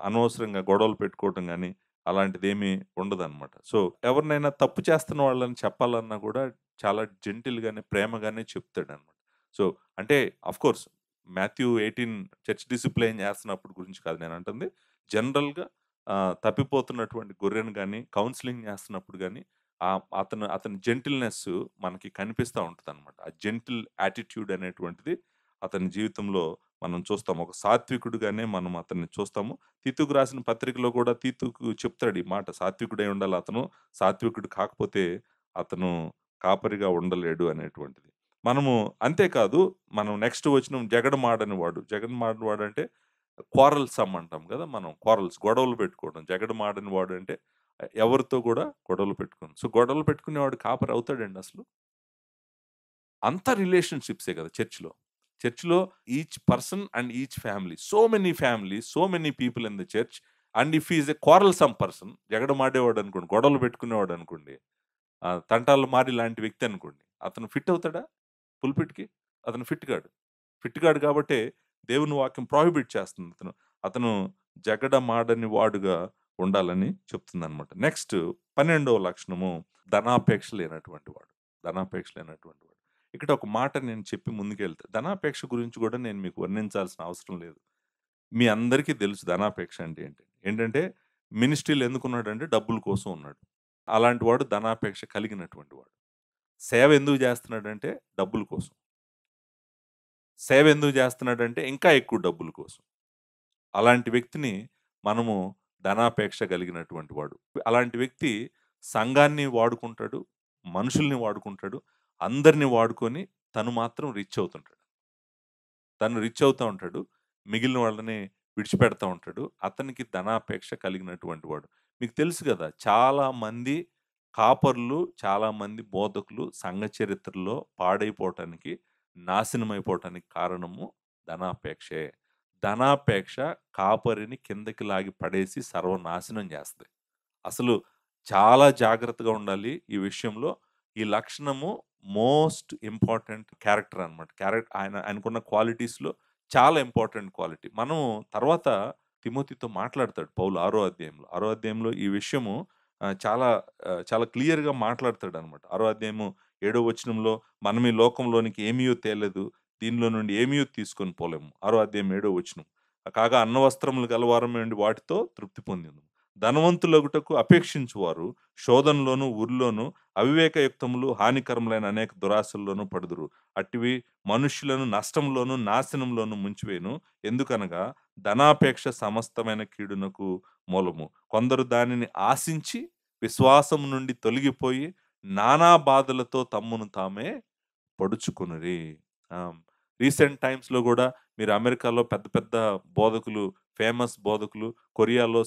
అనవసరంగా గొడవలు పెట్టుకోవటం గాని, అలాంటిదేమీ ఉండదనమాట. సో, ఎవరినైనా తప్పు చేస్తున్న వాళ్ళని చెప్పాలన్నా గూడా చాలా జెంటిల్‌గానే, ప్రేమగానే చెప్తాడనమాట. సో, అంటే ఆఫ్‌కోర్స్ మాథ్యూ 18 చర్చ్ డిసిప్లిన్ చేస్తున్నప్పుడు గురించి కాదు నేనంటుంది. జనరల్‌గా తప్పిపోతున్నటువంటి గొర్రెను గాని, కౌన్సెలింగ్ చేస్తున్నప్పుడు గాని, అతని జెంటిల్‌నెస్ మనకి కనిపిస్తా ఉంటదనమాట. ఆ జెంటిల్ యాటిట్యూడ్ అనేటువంటిది అతని జీవితంలో మనం చూస్తాం. ఒక సాత్వికుడుగానే మనం అతన్ని చూస్తాము. తీతుకు రాసిన పత్రికలో కూడా తీతుకు చెప్తాడు ఈ మాట. సాత్వికుడై ఉండాలి అతను. సాత్వికుడు కాకపోతే అతను కాపరిగా ఉండలేడు అనేటువంటిది. మనము అంతేకాదు మనం నెక్స్ట్ వచనం జగడమాడని వాడు. జగడమాడని వాడంటే క్వారల్సమ్ అంటాం గదా! మనం గొడవలు పెట్టుకోవడం. జగడమాడని వాడు అంటే ఎవరితో గూడా గొడవలు పెట్టుకోను. సో, గొడవలు పెట్టుకునేవాడు కాపరి అవుతాడండి అసలు? అంతా రిలేషన్‌షిప్సే గదా చర్చ్‌లో. చర్చ్‌లో each person and each family. So many families, so many people in the church and if he is a quarrelsome person జగడమాడేవాడనుకోండి, గొడవలు పెట్టుకునేవాడనుకోండి, తంటాలు మారి లాంటి వ్యక్తి అనుకోండి. అతను ఫిట్ అవుతాడా పుల్పిట్‌కి? అతను ఫిట్ కాడు. ఫిట్ కాడు కాబట్టే దేవుని వాక్యం ప్రొహిబిట్ చేస్తుంది అతను. అతను జగడమాడని వాడుగా ఉండాలని చెప్తుందనమాట. నెక్స్ట్ 12వ లక్షణము ధనాపేక్ష లేనటువంటి వాడు. ధనాపేక్ష లేనటువంటి వాడు. ఇక్కడ ఒక మాట నేను చెప్పి ముందుకెళ్తా. ధనాపేక్ష గురించి గూడా నేను మీకు వర్ణించాల్సిన అవసరం లేదు. మీ అందరికీ తెలుసు ధనాపేక్ష అంటే ఏంటి. ఏంటంటే మినిస్ట్రీలో ఎందుకున్నాడంటే డబ్బుల కోసం ఉన్నాడు. అలాంటి వాడు ధనాపేక్ష కలిగినటువంటి వాడు. సేవ ఎందుకు చేస్తున్నాడంటే డబ్బుల కోసం. సేవ ఎందుకు చేస్తున్నాడంటే ఇంకా ఎక్కువ డబ్బుల కోసం. అలాంటి వ్యక్తిని మనము ధనాపేక్ష కలిగినటువంటి వాడు. అలాంటి వ్యక్తి సంఘాన్ని వాడుకుంటాడు, మనుషుల్ని వాడుకుంటాడు, అందరిని వాడుకొని తను మాత్రం రిచ్ అవుతుంటాడు. తను రిచ్ అవుతా ఉంటాడు. మిగిలిన వాళ్ళని విడిచిపెడతా ఉంటాడు. అతనికి ధనాపేక్ష కలిగినటువంటి వాడు. మీకు తెలుసు గదా! చాలామంది కాపరులు, చాలామంది బోధకులు సంఘ చరిత్రలో పాడైపోవటానికి, నాశనమైపోవటానికి కారణము ధనాపేక్షే. ధనాపేక్ష కాపరిని కిందకి లాగి పడేసి సర్వనాశనం జేస్తది. అసలు చాలా జాగ్రత్తగా ఉండాలి ఈ విషయంలో. ఈ లక్షణము మోస్ట్ ఇంపార్టెంట్ క్యారెక్టర్ అన్నమాట. ఆయనకున్న క్వాలిటీస్‌లో చాలా ఇంపార్టెంట్ క్వాలిటీ. మనం తర్వాత తిమోతితో మాట్లాడతాడు పౌలు 6 అధ్యాయంలో. 6 అధ్యాయంలో ఈ విషయము చాలా క్లియర్‌గా మాట్లాడతాడన్నమాట. 6 అధ్యాయము 7 వచనంలో మనం ఈ లోకంలోనికి ఏమియో తేలేదు. దీనిలో నుండి ఏమియో తీసుకొని పోలేము. 6 అధ్యాయం 7 వచనం. కాగా అన్నవస్త్రములు గలవారమై ఉండి వాటితో తృప్తి పొందెదము. ధనవంతులగుటకు అపేక్షించువారు శోధనలోను, ఉరిలోను, అవివేకయుక్తములు, హానికరములైన అనేక దురాశల్లోనూ పడుదురు. అట్టివి మనుష్యులను నష్టంలోను, నాశనంలోను ముంచివేయును. ఎందుకనగా ధనాపేక్ష సమస్తమైన కీడునకు మూలము. కొందరు దానిని ఆశించి విశ్వాసం నుండి తొలగిపోయి నానా బాధలతో తమ్మును తామే పొడుచుకొనిరి. ఆ! రీసెంట్ టైమ్స్‌లో గూడా మీరు అమెరికాలో పెద్ద పెద్ద బోధకులు, ఫేమస్ బోధకులు,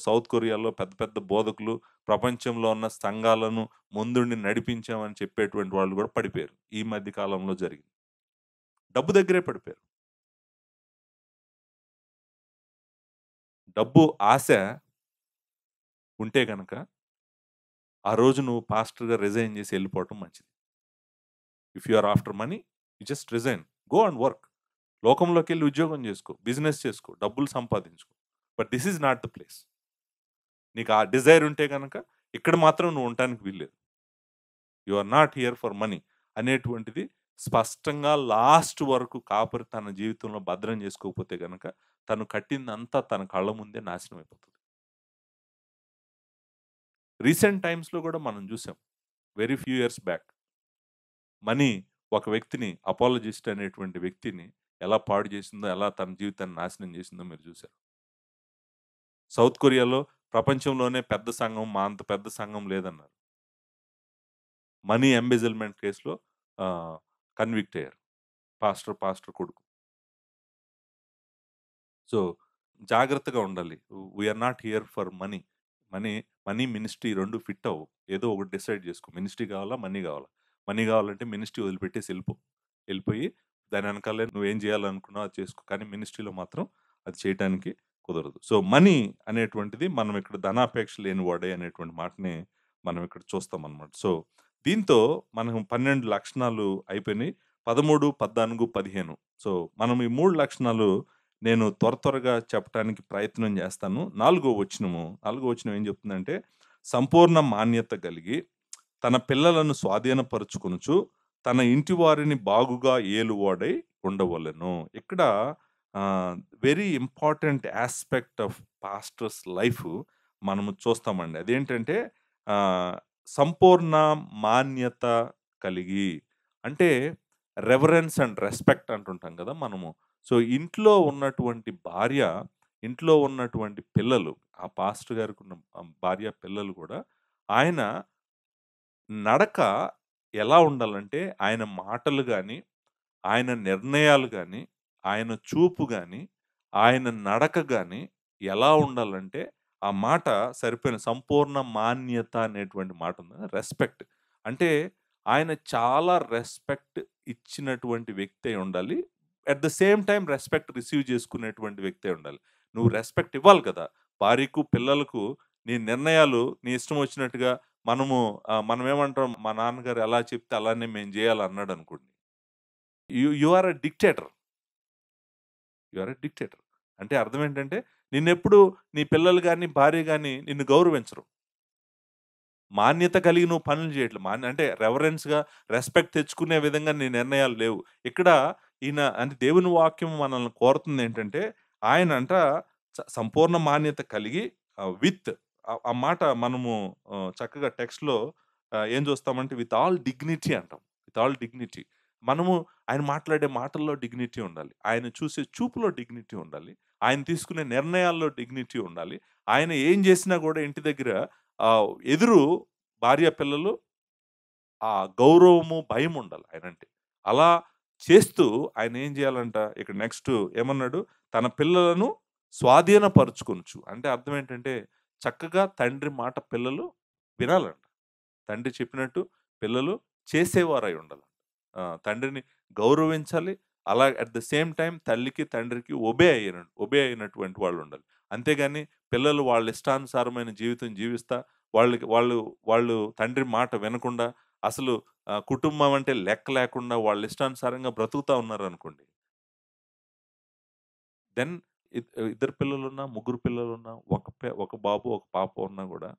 సౌత్ కొరియాలో పెద్ద పెద్ద బోధకులు, ప్రపంచంలో ఉన్న సంఘాలను ముందుండి నడిపించామని చెప్పేటువంటి వాళ్ళు గూడా పడిపోయారు. ఈ మధ్య కాలంలో జరిగింది. డబ్బు దగ్గరే పడిపోయారు. డబ్బు ఆశ ఉంటే గనక, ఆ రోజు నువ్వు పాస్టర్‌గా రిజైన్ జేసి ఎళ్ళిపోవటం మంచిది. If you are after money, you just resign. Go and work. లోకంలోకెళ్ళి ఉద్యోగం జేసుకో, బిజినెస్ చేసుకో, డబ్బులు సంపాదించుకో. But this is not the place. నీకు ఆ డిజైర్ ఉంటే గనక ఇక్కడ మాత్రం నువ్వు ఉండటానికి వీల్లేదు. You are not here for money అనేటువంటిది స్పష్టంగా లాస్ట్ వరకు కాపరి తన జీవితంలో భద్రం చేసుకోకపోతే గనక తను కట్టిందంతా తన కళ్ళ ముందే నాశనం అయిపోతుంది. రీసెంట్ టైమ్స్‌లో గూడా మనం జూసాం. Very few years back. Money ఒక వ్యక్తిని అపాలజిస్ట్ అనేటువంటి వ్యక్తిని ఎలా పాడు చేసిందో, ఎలా తన జీవితాన్ని నాశనం చేసిందో మీరు జూసారు. సౌత్ కొరియాలో ప్రపంచంలోనే పెద్ద సంఘం మా అంత పెద్ద సంఘం లేదన్నారు. మనీ ఎంబెజిల్‌మెంట్ కేస్‌లో ఆహ్, కన్విక్ట్ అయ్యారు. పాస్టర్ కొడుకు. సో, జాగ్రత్తగా ఉండాలి. We are not here for money. Money, ministry 2 fit అవ్వవు. ఏదో ఒకటి డిసైడ్ చేసుకో. మినిస్ట్రీ కావాలా? మనీ కావాలా? మనీ కావాలంటే మినిస్ట్రీ వదిలిపెట్టేసి ఎళ్ళిపో. ఎళ్ళిపోయి దాని వెనకాలే నువ్వేం చేయాలనుకున్నావో అది చేసుకో. కానీ మినిస్ట్రీలో మాత్రం అది చేయటానికి కుదరదు. సో, మనీ అనేటువంటిది మనం ఇక్కడ ధనాపేక్ష లేని వాడే అనేటువంటి మాటని మనం ఇక్కడ చూస్తామనమాట. సో, దీంతో మనం 12 లక్షణాలు అయిపోయినాయి. 13, 14, 15. సో, మనం ఈ 3 లక్షణాలు నేను త్వరగా చెప్పటానికి ప్రయత్నం చేస్తాను. నాలుగో వచనం ఏం చెప్తుందంటే, సంపూర్ణ మాన్యత కలిగి, తన పిల్లలను స్వాధీనపరుచుకొనుచు, తన ఇంటి వారిని బాగుగా ఏలువాడై ఉండవలెను. ఇక్కడ very important aspect of pastors life మనము చూస్తామండి. అదేంటంటే ఆహ్, సంపూర్ణ మాన్యత కలిగి, అంటే రెవరెన్స్ అండ్ రెస్పెక్ట్ అంటుంటాం కదా మనము. సో, ఇంట్లో ఉన్నటువంటి భార్య, ఇంట్లో ఉన్నటువంటి పిల్లలు, ఆ పాస్టర్ గారికున్న భార్య, పిల్లలు కూడా ఆయన నడక ఎలా ఉండాలంటే, ఆయన మాటలు గాని, ఆయన నిర్ణయాలు గాని, ఆయన చూపు గాని, ఆయన నడక గాని ఎలా ఉండాలంటే, ఆ మాట సరిపోయిన సంపూర్ణ మాన్యత అనేటువంటి మాట ఉంది. రెస్పెక్ట్. అంటే ఆయన చాలా రెస్పెక్ట్ ఇచ్చినటువంటి వ్యక్తి అయి ఉండాలి. At the same time respect receive చేసుకునేటువంటి వ్యక్తి అయి ఉండాలి. నువ్వు రెస్పెక్ట్ ఇవ్వాలి కదా! భార్యకు, పిల్లలకు నీ నిర్ణయాలు నీ ఇష్టం వచ్చినట్టుగా మనమేమంటాం, మా నాన్నగారు ఎలా చెప్తే అలానే మేము జేయాలి అన్నాడనుకోండి. You you are a dictator. You are a dictator. అంటే అర్థం ఏంటంటే, నిన్నెప్పుడు నీ పిల్లలు గాని, భార్య గాని నిన్ను గౌరవించరు. మాన్యత కలిగి నువ్వు పనులు చేయట్లే. అంటే రెవరెన్స్‌గా, రెస్పెక్ట్ తెచ్చుకునే విధంగా నీ నిర్ణయాలు లేవు. ఇక్కడ ఈయన అంటే దేవుని వాక్యం మనల్ని కోరుతుందేంటంటే, ఆయనంట సంపూర్ణ మాన్యత కలిగి విత్ ఆ మాట మనము చక్కగా టెక్స్ట్‌లో ఏం చూస్తామంటే విత్ ఆల్ డిగ్నిటీ అంటాం. With all dignity. మనము ఆయన మాట్లాడే మాటల్లో డిగ్నిటీ ఉండాలి. ఆయన చూసే చూపులో డిగ్నిటీ ఉండాలి. ఆయన తీసుకునే నిర్ణయాల్లో డిగ్నిటీ ఉండాలి. ఆయన ఏం చేసినా కూడా ఇంటి దగ్గర ఎదురు భార్య, పిల్లలు ఆ గౌరవము, భయముండాలి ఆయనంటే. అలా చేస్తూ ఆయనేం జేయాలంట, ఇక్కడ నెక్స్టు ఏమన్నాడు? తన పిల్లలను స్వాధీనపరుచుకొనుచు. అంటే అర్థం ఏంటంటే, చక్కగా తండ్రి మాట పిల్లలు వినాలంట. తండ్రి చెప్పినట్టు పిల్లలు చేసేవారై ఉండాలి. తండ్రిని గౌరవించాలి. అలా అట్ ద సేమ్ టైమ్ తల్లికి, తండ్రికి ఒబే అయినటువంటి వాళ్ళుండాలి. అంతేగాని పిల్లలు వాళ్ళ ఇష్టానుసారమైన జీవితం జీవిస్తా, వాళ్ళకి వాళ్ళు వాళ్ళు తండ్రి మాట వినకుండా, అసలు కుటుంబం అంటే లెక్క లేకుండా వాళ్ళ ఇష్టానుసారంగా బ్రతుకుతా ఉన్నారనుకోండి. దెన్ ఇద్దరు పిల్లలున్నా, ముగ్గురు పిల్లలున్నా, ఒక బాబు, ఒక పాప ఉన్నా గూడా,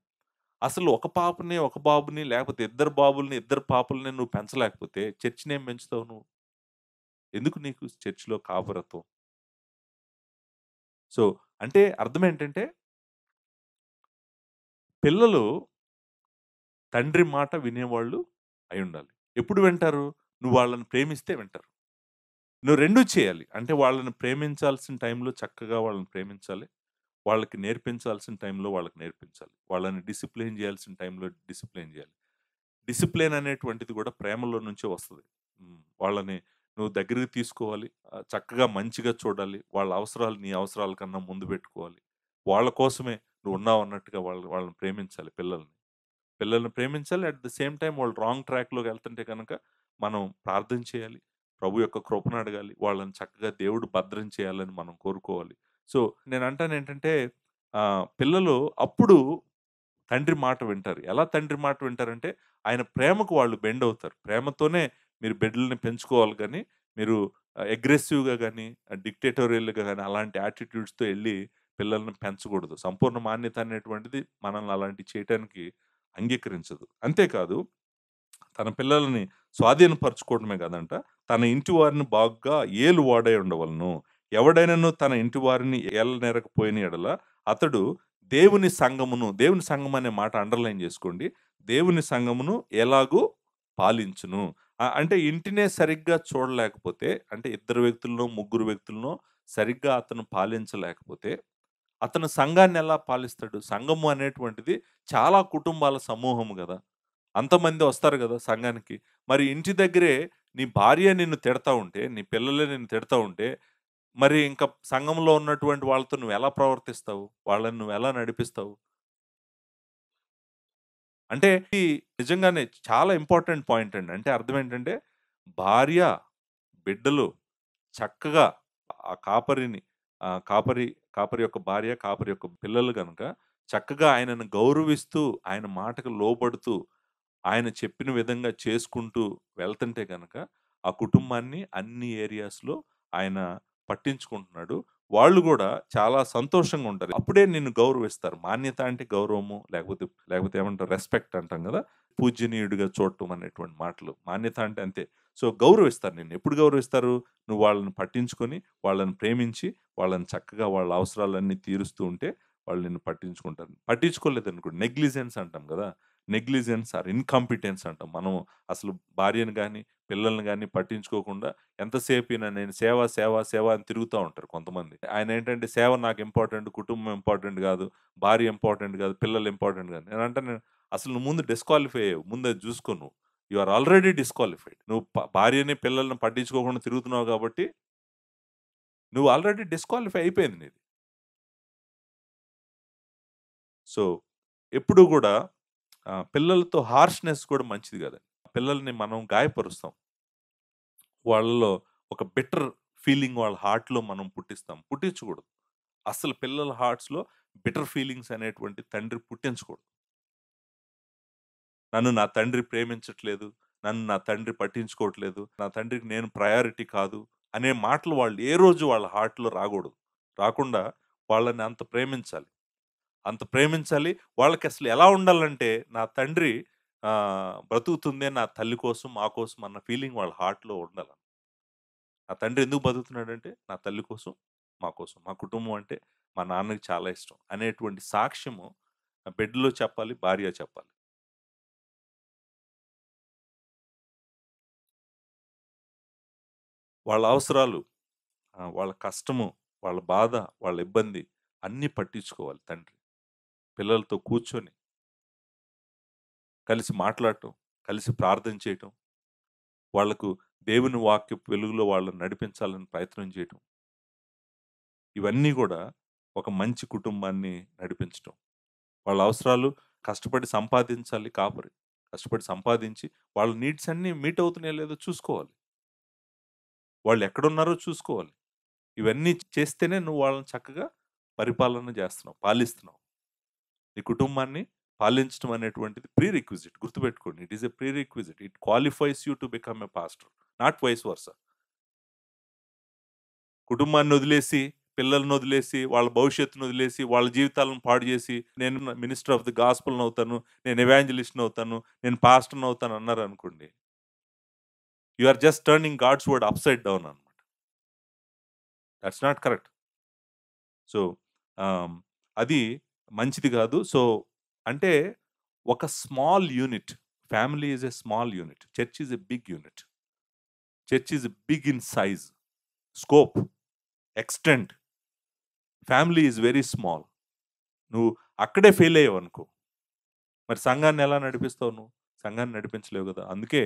అసలు ఒక పాపని, ఒక బాబుని లేకపోతే ఇద్దరు బాబుల్ని, ఇద్దరు పాపల్ని నువ్వు పెంచలేకపోతే చర్చినేం పెంచుతావు నువ్వు? ఎందుకు నీకు చర్చ్‌లో కాపరత్వం? సో, అంటే అర్థమేంటంటే, పిల్లలు తండ్రి మాట వినేవాళ్ళు అయుండాలి. ఎప్పుడు వింటారు? నువ్వు వాళ్ళని ప్రేమిస్తే వింటారు. నువ్వు 2 చేయాలి. అంటే వాళ్ళని ప్రేమించాల్సిన టైంలో చక్కగా వాళ్ళని ప్రేమించాలి. వాళ్ళకి నేర్పించాల్సిన టైంలో వాళ్ళకి నేర్పించాలి. వాళ్ళని డిసిప్లిన్ చేయాల్సిన టైంలో డిసిప్లిన్ చేయాలి. డిసిప్లిన్ అనేటువంటిది కూడా ప్రేమలో నుంచే వస్తది. వాళ్ళని నువ్వు దగ్గరికి తీసుకోవాలి. చక్కగా మంచిగా చూడాలి. వాళ్ళ అవసరాలు నీ అవసరాల కన్నా ముందు పెట్టుకోవాలి. వాళ్ళ కోసమే నువ్వున్నావన్నట్టుగా వాళ్ళని ప్రేమించాలి పిల్లల్ని. పిల్లల్ని ప్రేమించాలి. అట్ ద సేమ్ టైమ్ వాళ్ళు రాంగ్ ట్రాక్‌లోకి ఎళ్తుంటే గనక మనం ప్రార్థన చేయాలి. ప్రభు యొక్క కృపను అడగాలి. వాళ్ళని చక్కగా దేవుడు భద్రం చేయాలని మనం కోరుకోవాలి. సో, నేనంటానేంటంటే పిల్లలు అప్పుడు తండ్రి మాట వింటారు. ఎలా తండ్రి మాట వింటారంటే, ఆయన ప్రేమకు వాళ్ళు బెండ్ అవుతారు. ప్రేమతోనే మీరు బిడ్డలని పెంచుకోవాలి గానీ, మీరు అగ్రెసివ్‌గా గానీ, డిక్టేటోరియల్‌గా గానీ, అలాంటి యాటిట్యూడ్స్‌తో ఎళ్లి పిల్లల్ని పెంచకూడదు. సంపూర్ణ మాన్యత అనేటువంటిది మనల్ని అలాంటివి చేయటానికి అంగీకరించదు. అంతేకాదు, తన పిల్లలని స్వాధీనపరచుకోవడమే కాదంట, తన ఇంటి వారిని బాగా ఏలువాడై ఉండవలెను. ఎవడైనను తన ఇంటి వారిని ఏలనేరకపోయిన ఎడల, అతడు దేవుని సంఘం అనే మాట అండర్‌లైన్ చేసుకోండి. దేవుని సంఘమును ఎలాగూ పాలించును. అంటే ఇంటినే సరిగ్గా చూడలేకపోతే, అంటే ఇద్దరు వ్యక్తులనో, ముగ్గురు వ్యక్తులనో సరిగ్గా అతను పాలించలేకపోతే, అతను సంఘాన్ని ఎలా పాలిస్తాడు? సంఘము అనేటువంటిది చాలా కుటుంబాల సమూహము గదా! అంతమంది వస్తారు గదా సంఘానికి. మరి ఇంటి దగ్గరే నీ భార్య నిన్ను తిడతా ఉంటే, నీ పిల్లలే నిన్ను తిడతా ఉంటే, మరి ఇంక సంఘంలో ఉన్నటువంటి వాళ్ళతో నువ్వెలా ప్రవర్తిస్తావు? వాళ్ళని నువ్వెలా నడిపిస్తావు? అంటే ఇది నిజంగానే చాలా ఇంపార్టెంట్ పాయింట్ అండి. అంటే అర్థం ఏంటంటే, భార్య, బిడ్డలు చక్కగా ఆ కాపరిని కాపరి కాపరి యొక్క భార్య, కాపరి యొక్క పిల్లలు గనక చక్కగా ఆయనను గౌరవిస్తూ, ఆయన మాటకు లోబడుతూ, ఆయన చెప్పిన విధంగా చేసుకుంటూ వెళ్తుంటే గనక, ఆ కుటుంబాన్ని అన్ని ఏరియాస్‌లో ఆయన పట్టించుకుంటున్నాడు. వాళ్ళు గూడా చాలా సంతోషంగా ఉంటారు. అప్పుడే నిన్ను గౌరవిస్తారు. మాన్యత అంటే గౌరవము లేకపోతే లేకపోతే ఏమంటారు రెస్పెక్ట్ అంటాం గదా! పూజ్యనీయుడిగా చూడటం అనేటువంటి మాటలు. మాన్యత అంటే అంతే. సో, గౌరవిస్తారు నిన్ను. ఎప్పుడు గౌరవిస్తారు? నువ్వు వాళ్ళని పట్టించుకొని, వాళ్ళని ప్రేమించి, వాళ్ళని చక్కగా వాళ్ళ అవసరాలన్నీ తీరుస్తూ ఉంటే వాళ్ళు నిన్ను పట్టించుకుంటారు. పట్టించుకోలేదనుకో నెగ్లిజెన్స్ అంటాం గదా! నెగ్లిజెన్స్ ఆర్ ఇన్‌కాంపిటెన్స్ అంటాం. మనం అసలు భార్యను గాని, పిల్లల్ని గాని పట్టించుకోకుండా ఎంతసేపినా నేను సేవ, సేవ, సేవ అని తిరుగుతా ఉంటారు కొంతమంది. ఆయనేంటంటే సేవ నాకు ఇంపార్టెంట్, కుటుంబం ఇంపార్టెంట్ గాదు, భార్య ఇంపార్టెంట్ గాదు, పిల్లలు ఇంపార్టెంట్ గాదు. నేనంటాను అసలు నువ్వు ముందు డిస్‌క్వాలిఫై అయ్యావు. ముందు అది జూసుకో నువ్వు. You are already disqualified. నువ్వు భార్యని, పిల్లల్ని పట్టించుకోకుండా తిరుగుతున్నావు గాబట్టి, నువ్వు ఆల్రెడీ డిస్‌క్వాలిఫై అయిపోయింది నీది. సో, ఎప్పుడూ గూడా పిల్లలతో హార్ష్‌నెస్ కూడా మంచిది గాదండి. పిల్లల్ని మనం గాయపరుస్తాం. వాళ్ళలో ఒక బిటర్ ఫీలింగ్ వాళ్ళ హార్ట్‌లో మనం పుట్టిస్తాం. పుట్టించకూడదు. అస్సలు పిల్లల హార్ట్స్‌లో బిటర్ ఫీలింగ్స్ అనేటువంటి తండ్రి పుట్టించకూడదు. నన్ను నా తండ్రి ప్రేమించట్లేదు. నన్ను నా తండ్రి పట్టించుకోవట్లేదు. నా తండ్రికి నేను ప్రయారిటీ కాదు. అనే మాటలు వాళ్ళు ఏ రోజు వాళ్ళ హార్ట్‌లో రాగూడదు. రాకుండా వాళ్ళని అంత ప్రేమించాలి. అంత ప్రేమించాలి. వాళ్ళకసలు ఎలా ఉండాలంటే నా తండ్రి బ్రతుకుతుందే నా తల్లి కోసం, మా కోసం అన్న ఫీలింగ్ వాళ్ళ హార్ట్‌లో ఉండాల. నా తండ్రి ఎందుకు బతుకుతున్నాడంటే, నా తల్లి కోసం, మా కోసం. మా కుటుంబం అంటే మా నాన్నకి చాలా ఇష్టం. అనేటువంటి సాక్ష్యము బెడ్‌లో చెప్పాలి, భార్య చెప్పాలి. వాళ్ళ అవసరాలు, వాళ్ళ కష్టము, వాళ్ళ బాధ, వాళ్ళ ఇబ్బంది అన్నీ పట్టించుకోవాలి తండ్రి. పిల్లలతో కూర్చొని, కలిసి మాట్లాడటం, కలిసి ప్రార్థన చేయటం, వాళ్ళకు దేవుని వాక్యపు వెలుగులో వాళ్ళని నడిపించాలని ప్రయత్నం చేయటం. ఇవన్నీ గూడా ఒక మంచి కుటుంబాన్ని నడిపించటం. వాళ్ళ అవసరాలు కష్టపడి సంపాదించాలి కాపరి. కష్టపడి సంపాదించి వాళ్ళ నీడ్స్ అన్నీ మీట్ అవుతున్నాయో లేదో చూసుకోవాలి. వాళ్ళు ఎక్కడున్నారో చూసుకోవాలి. ఇవన్నీ చేస్తేనే నువ్వు వాళ్ళని చక్కగా పరిపాలన చేస్తున్నావు, పాలిస్తున్నావు. నీ కుటుంబాన్ని పాలించడం అనేటువంటిది ప్రీ రిక్విజిట్ గుర్తుపెట్టుకోండి. It is a prerequisite. It qualifies you to become a pastor. Not vice versa. కుటుంబాన్నొదిలేసి, పిల్లలనొదిలేసి, వాళ్ళ భవిష్యత్తునొదిలేసి, వాళ్ళ జీవితాలను పాడు జేసి, నేను మినిస్టర్ ఆఫ్ ది గాస్పెల్‌నవుతాను, నేను ఎవాంజలిస్ట్‌నవుతాను, నేను పాస్టర్‌నవుతాను అన్నారనుకోండి. You are just turning God's word upside down అన్నమాట. That's not correct. So, ah, అది మంచిది గాదు. సో, అంటే ఒక small unit. Family is a small unit. Church is a big unit. Church is big in size, scope, extent. Family is very small. నువ్వు అక్కడే fail అయ్యావనుకో, మరి సంఘాన్ని ఎలా నడిపిస్తావు నువ్వు? సంఘాన్ని నడిపించలేవు గదా! అందుకే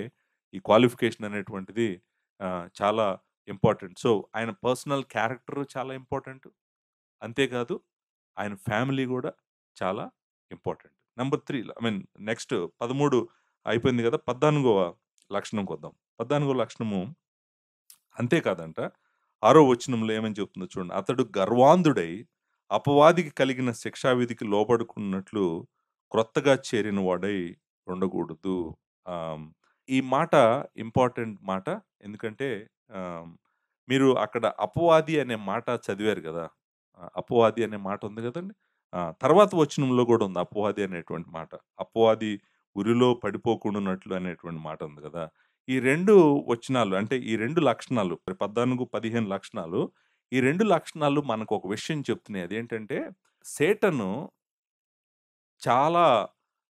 ఈ క్వాలిఫికేషన్ అనేటువంటిది చాలా ఇంపార్టెంట్. సో, ఆయన పర్సనల్ క్యారెక్టర్ చాలా ఇంపార్టెంట్. అంతేకాదు ఆయన ఫ్యామిలీ గూడా చాలా important. Number 3 I mean next 13 అయిపోయింది గదా! 14వ లక్షణంకొద్దాం. 14వ లక్షణము అంతే కాదంట. 6 వచనంలో ఏమని చెప్తుందో చూడండి. అతడు గర్వాంధుడై అపవాదికి కలిగిన శిక్షావిధికి లోబడుకున్నట్లు క్రొత్తగా చేరిన వాడై ఉండకూడదు. ఆహ్, ఈ మాట ఇంపార్టెంట్ మాట. ఎందుకంటే ఆహ్, మీరు అక్కడ అపవాది అనే మాట చదివారు గదా! అపవాది అనే మాట ఉంది గదండీ! తర్వాత వచనంలో గూడా ఉంది అపవాది అనేటువంటి మాట. అపవాది ఉరిలో పడిపోకుండునట్లు అనేటువంటి మాట ఉంది గదా! ఈ 2 వచనాలు అంటే ఈ 2 లక్షణాలు 14, 15 లక్షణాలు. ఈ 2 లక్షణాలు మనకొక విషయం చెప్తున్నాయి. అదేంటంటే సేటను చాలా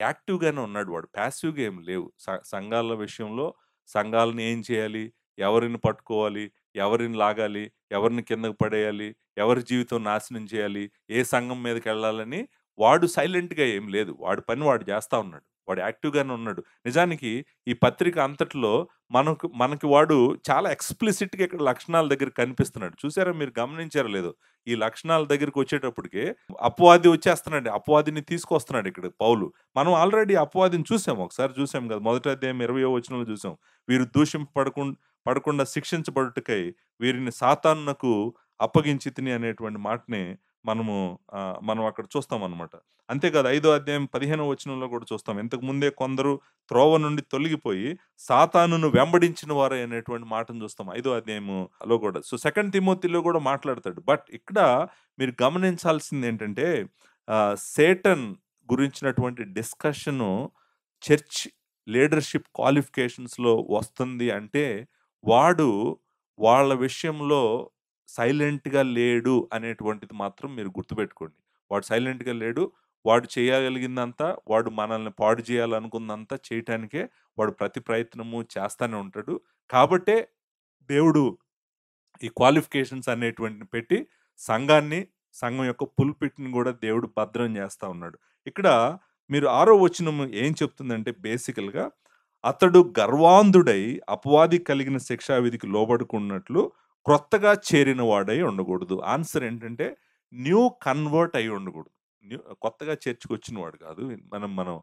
యాక్టివ్‌గానే ఉన్నాడు వాడు. పాసివ్‌గా ఏమి లేవు. సంఘాల విషయంలో సంఘాలను ఏం చేయాలి? ఎవరిని పట్టుకోవాలి? ఎవరిని లాగాలి? ఎవరిని కిందకి పడేయాలి? ఎవరి జీవితం నాశనం చేయాలి? ఏ సంఘం మీదకెళ్ళాలని వాడు సైలెంట్‌గా ఏం లేదు. వాడి పని వాడు చేస్తా ఉన్నాడు. వాడు యాక్టివ్‌గానే ఉన్నాడు. నిజానికి ఈ పత్రిక అంతట్లో మనకి వాడు చాలా ఎక్స్‌ప్లిసిట్‌గా ఇక్కడ లక్షణాల దగ్గర కనిపిస్తున్నాడు. చూసారా మీరు గమనించారో లేదో? ఈ లక్షణాల దగ్గరికొచ్చేటప్పటికి అపవాది వచ్చేస్తున్నాడు. అపవాదిని తీసుకొస్తున్నాడు ఇక్కడ పౌలు. మనం ఆల్రెడీ అపవాదిని చూసాం. ఒకసారి చూసాం గదా! మొదటి అధ్యాయం 20వ వచనంలో చూసాం. వీరు పడకుండా శిక్షించబడుటకై వీరిని సాతానునకు అప్పగించితిని అనేటువంటి మాటని మనము మనం అక్కడ చూస్తామనమాట. అంతేకాదు 5వ అధ్యాయం 15వ వచనంలో కూడా చూస్తాం. ఇంతకు ముందే కొందరు త్రోవ నుండి తొలగిపోయి సాతానును వెంబడించిన వారే అనేటువంటి మాటను చూస్తాం 5వ అధ్యాయములో కూడా. సో, సెకండ్ తిమోతిలో కూడా మాట్లాడతాడు. బట్ ఇక్కడ మీరు గమనించాల్సిందేంటంటే సేటన్ గురించినటువంటి డిస్కషను చర్చ్ లీడర్‌షిప్ క్వాలిఫికేషన్స్‌లో వస్తుంది అంటే, వాడు వాళ్ళ విషయంలో సైలెంట్‌గా లేడు అనేటువంటిది మాత్రం మీరు గుర్తుపెట్టుకోండి. వాడు సైలెంట్‌గా లేడు. వాడు చేయగలిగిందంతా, వాడు మనల్ని పాడు చేయాలనుకున్నంతా చేయటానికే వాడు ప్రతి ప్రయత్నము చేస్తానే ఉంటాడు. కాబట్టే దేవుడు ఈ క్వాలిఫికేషన్స్ అనేటువంటిని పెట్టి సంఘాన్ని, సంఘం యొక్క పుల్పిట్‌ని గూడా దేవుడు భద్రం జేస్తా ఉన్నాడు. ఇక్కడ మీరు 6వ వచనం ఏం చెప్తుందంటే బేసికల్‌గా అతడు గర్వాంధుడై అపవాది కలిగిన శిక్షా విధికి లోబడుకున్నట్లు క్రొత్తగా చేరిన వాడై ఉండకూడదు. ఆన్సర్ ఏంటంటే న్యూ కన్వర్ట్ అయ్యి ఉండకూడదు. కొత్తగా చర్చ్‌కొచ్చిన వాడు కాదు. మనం మనం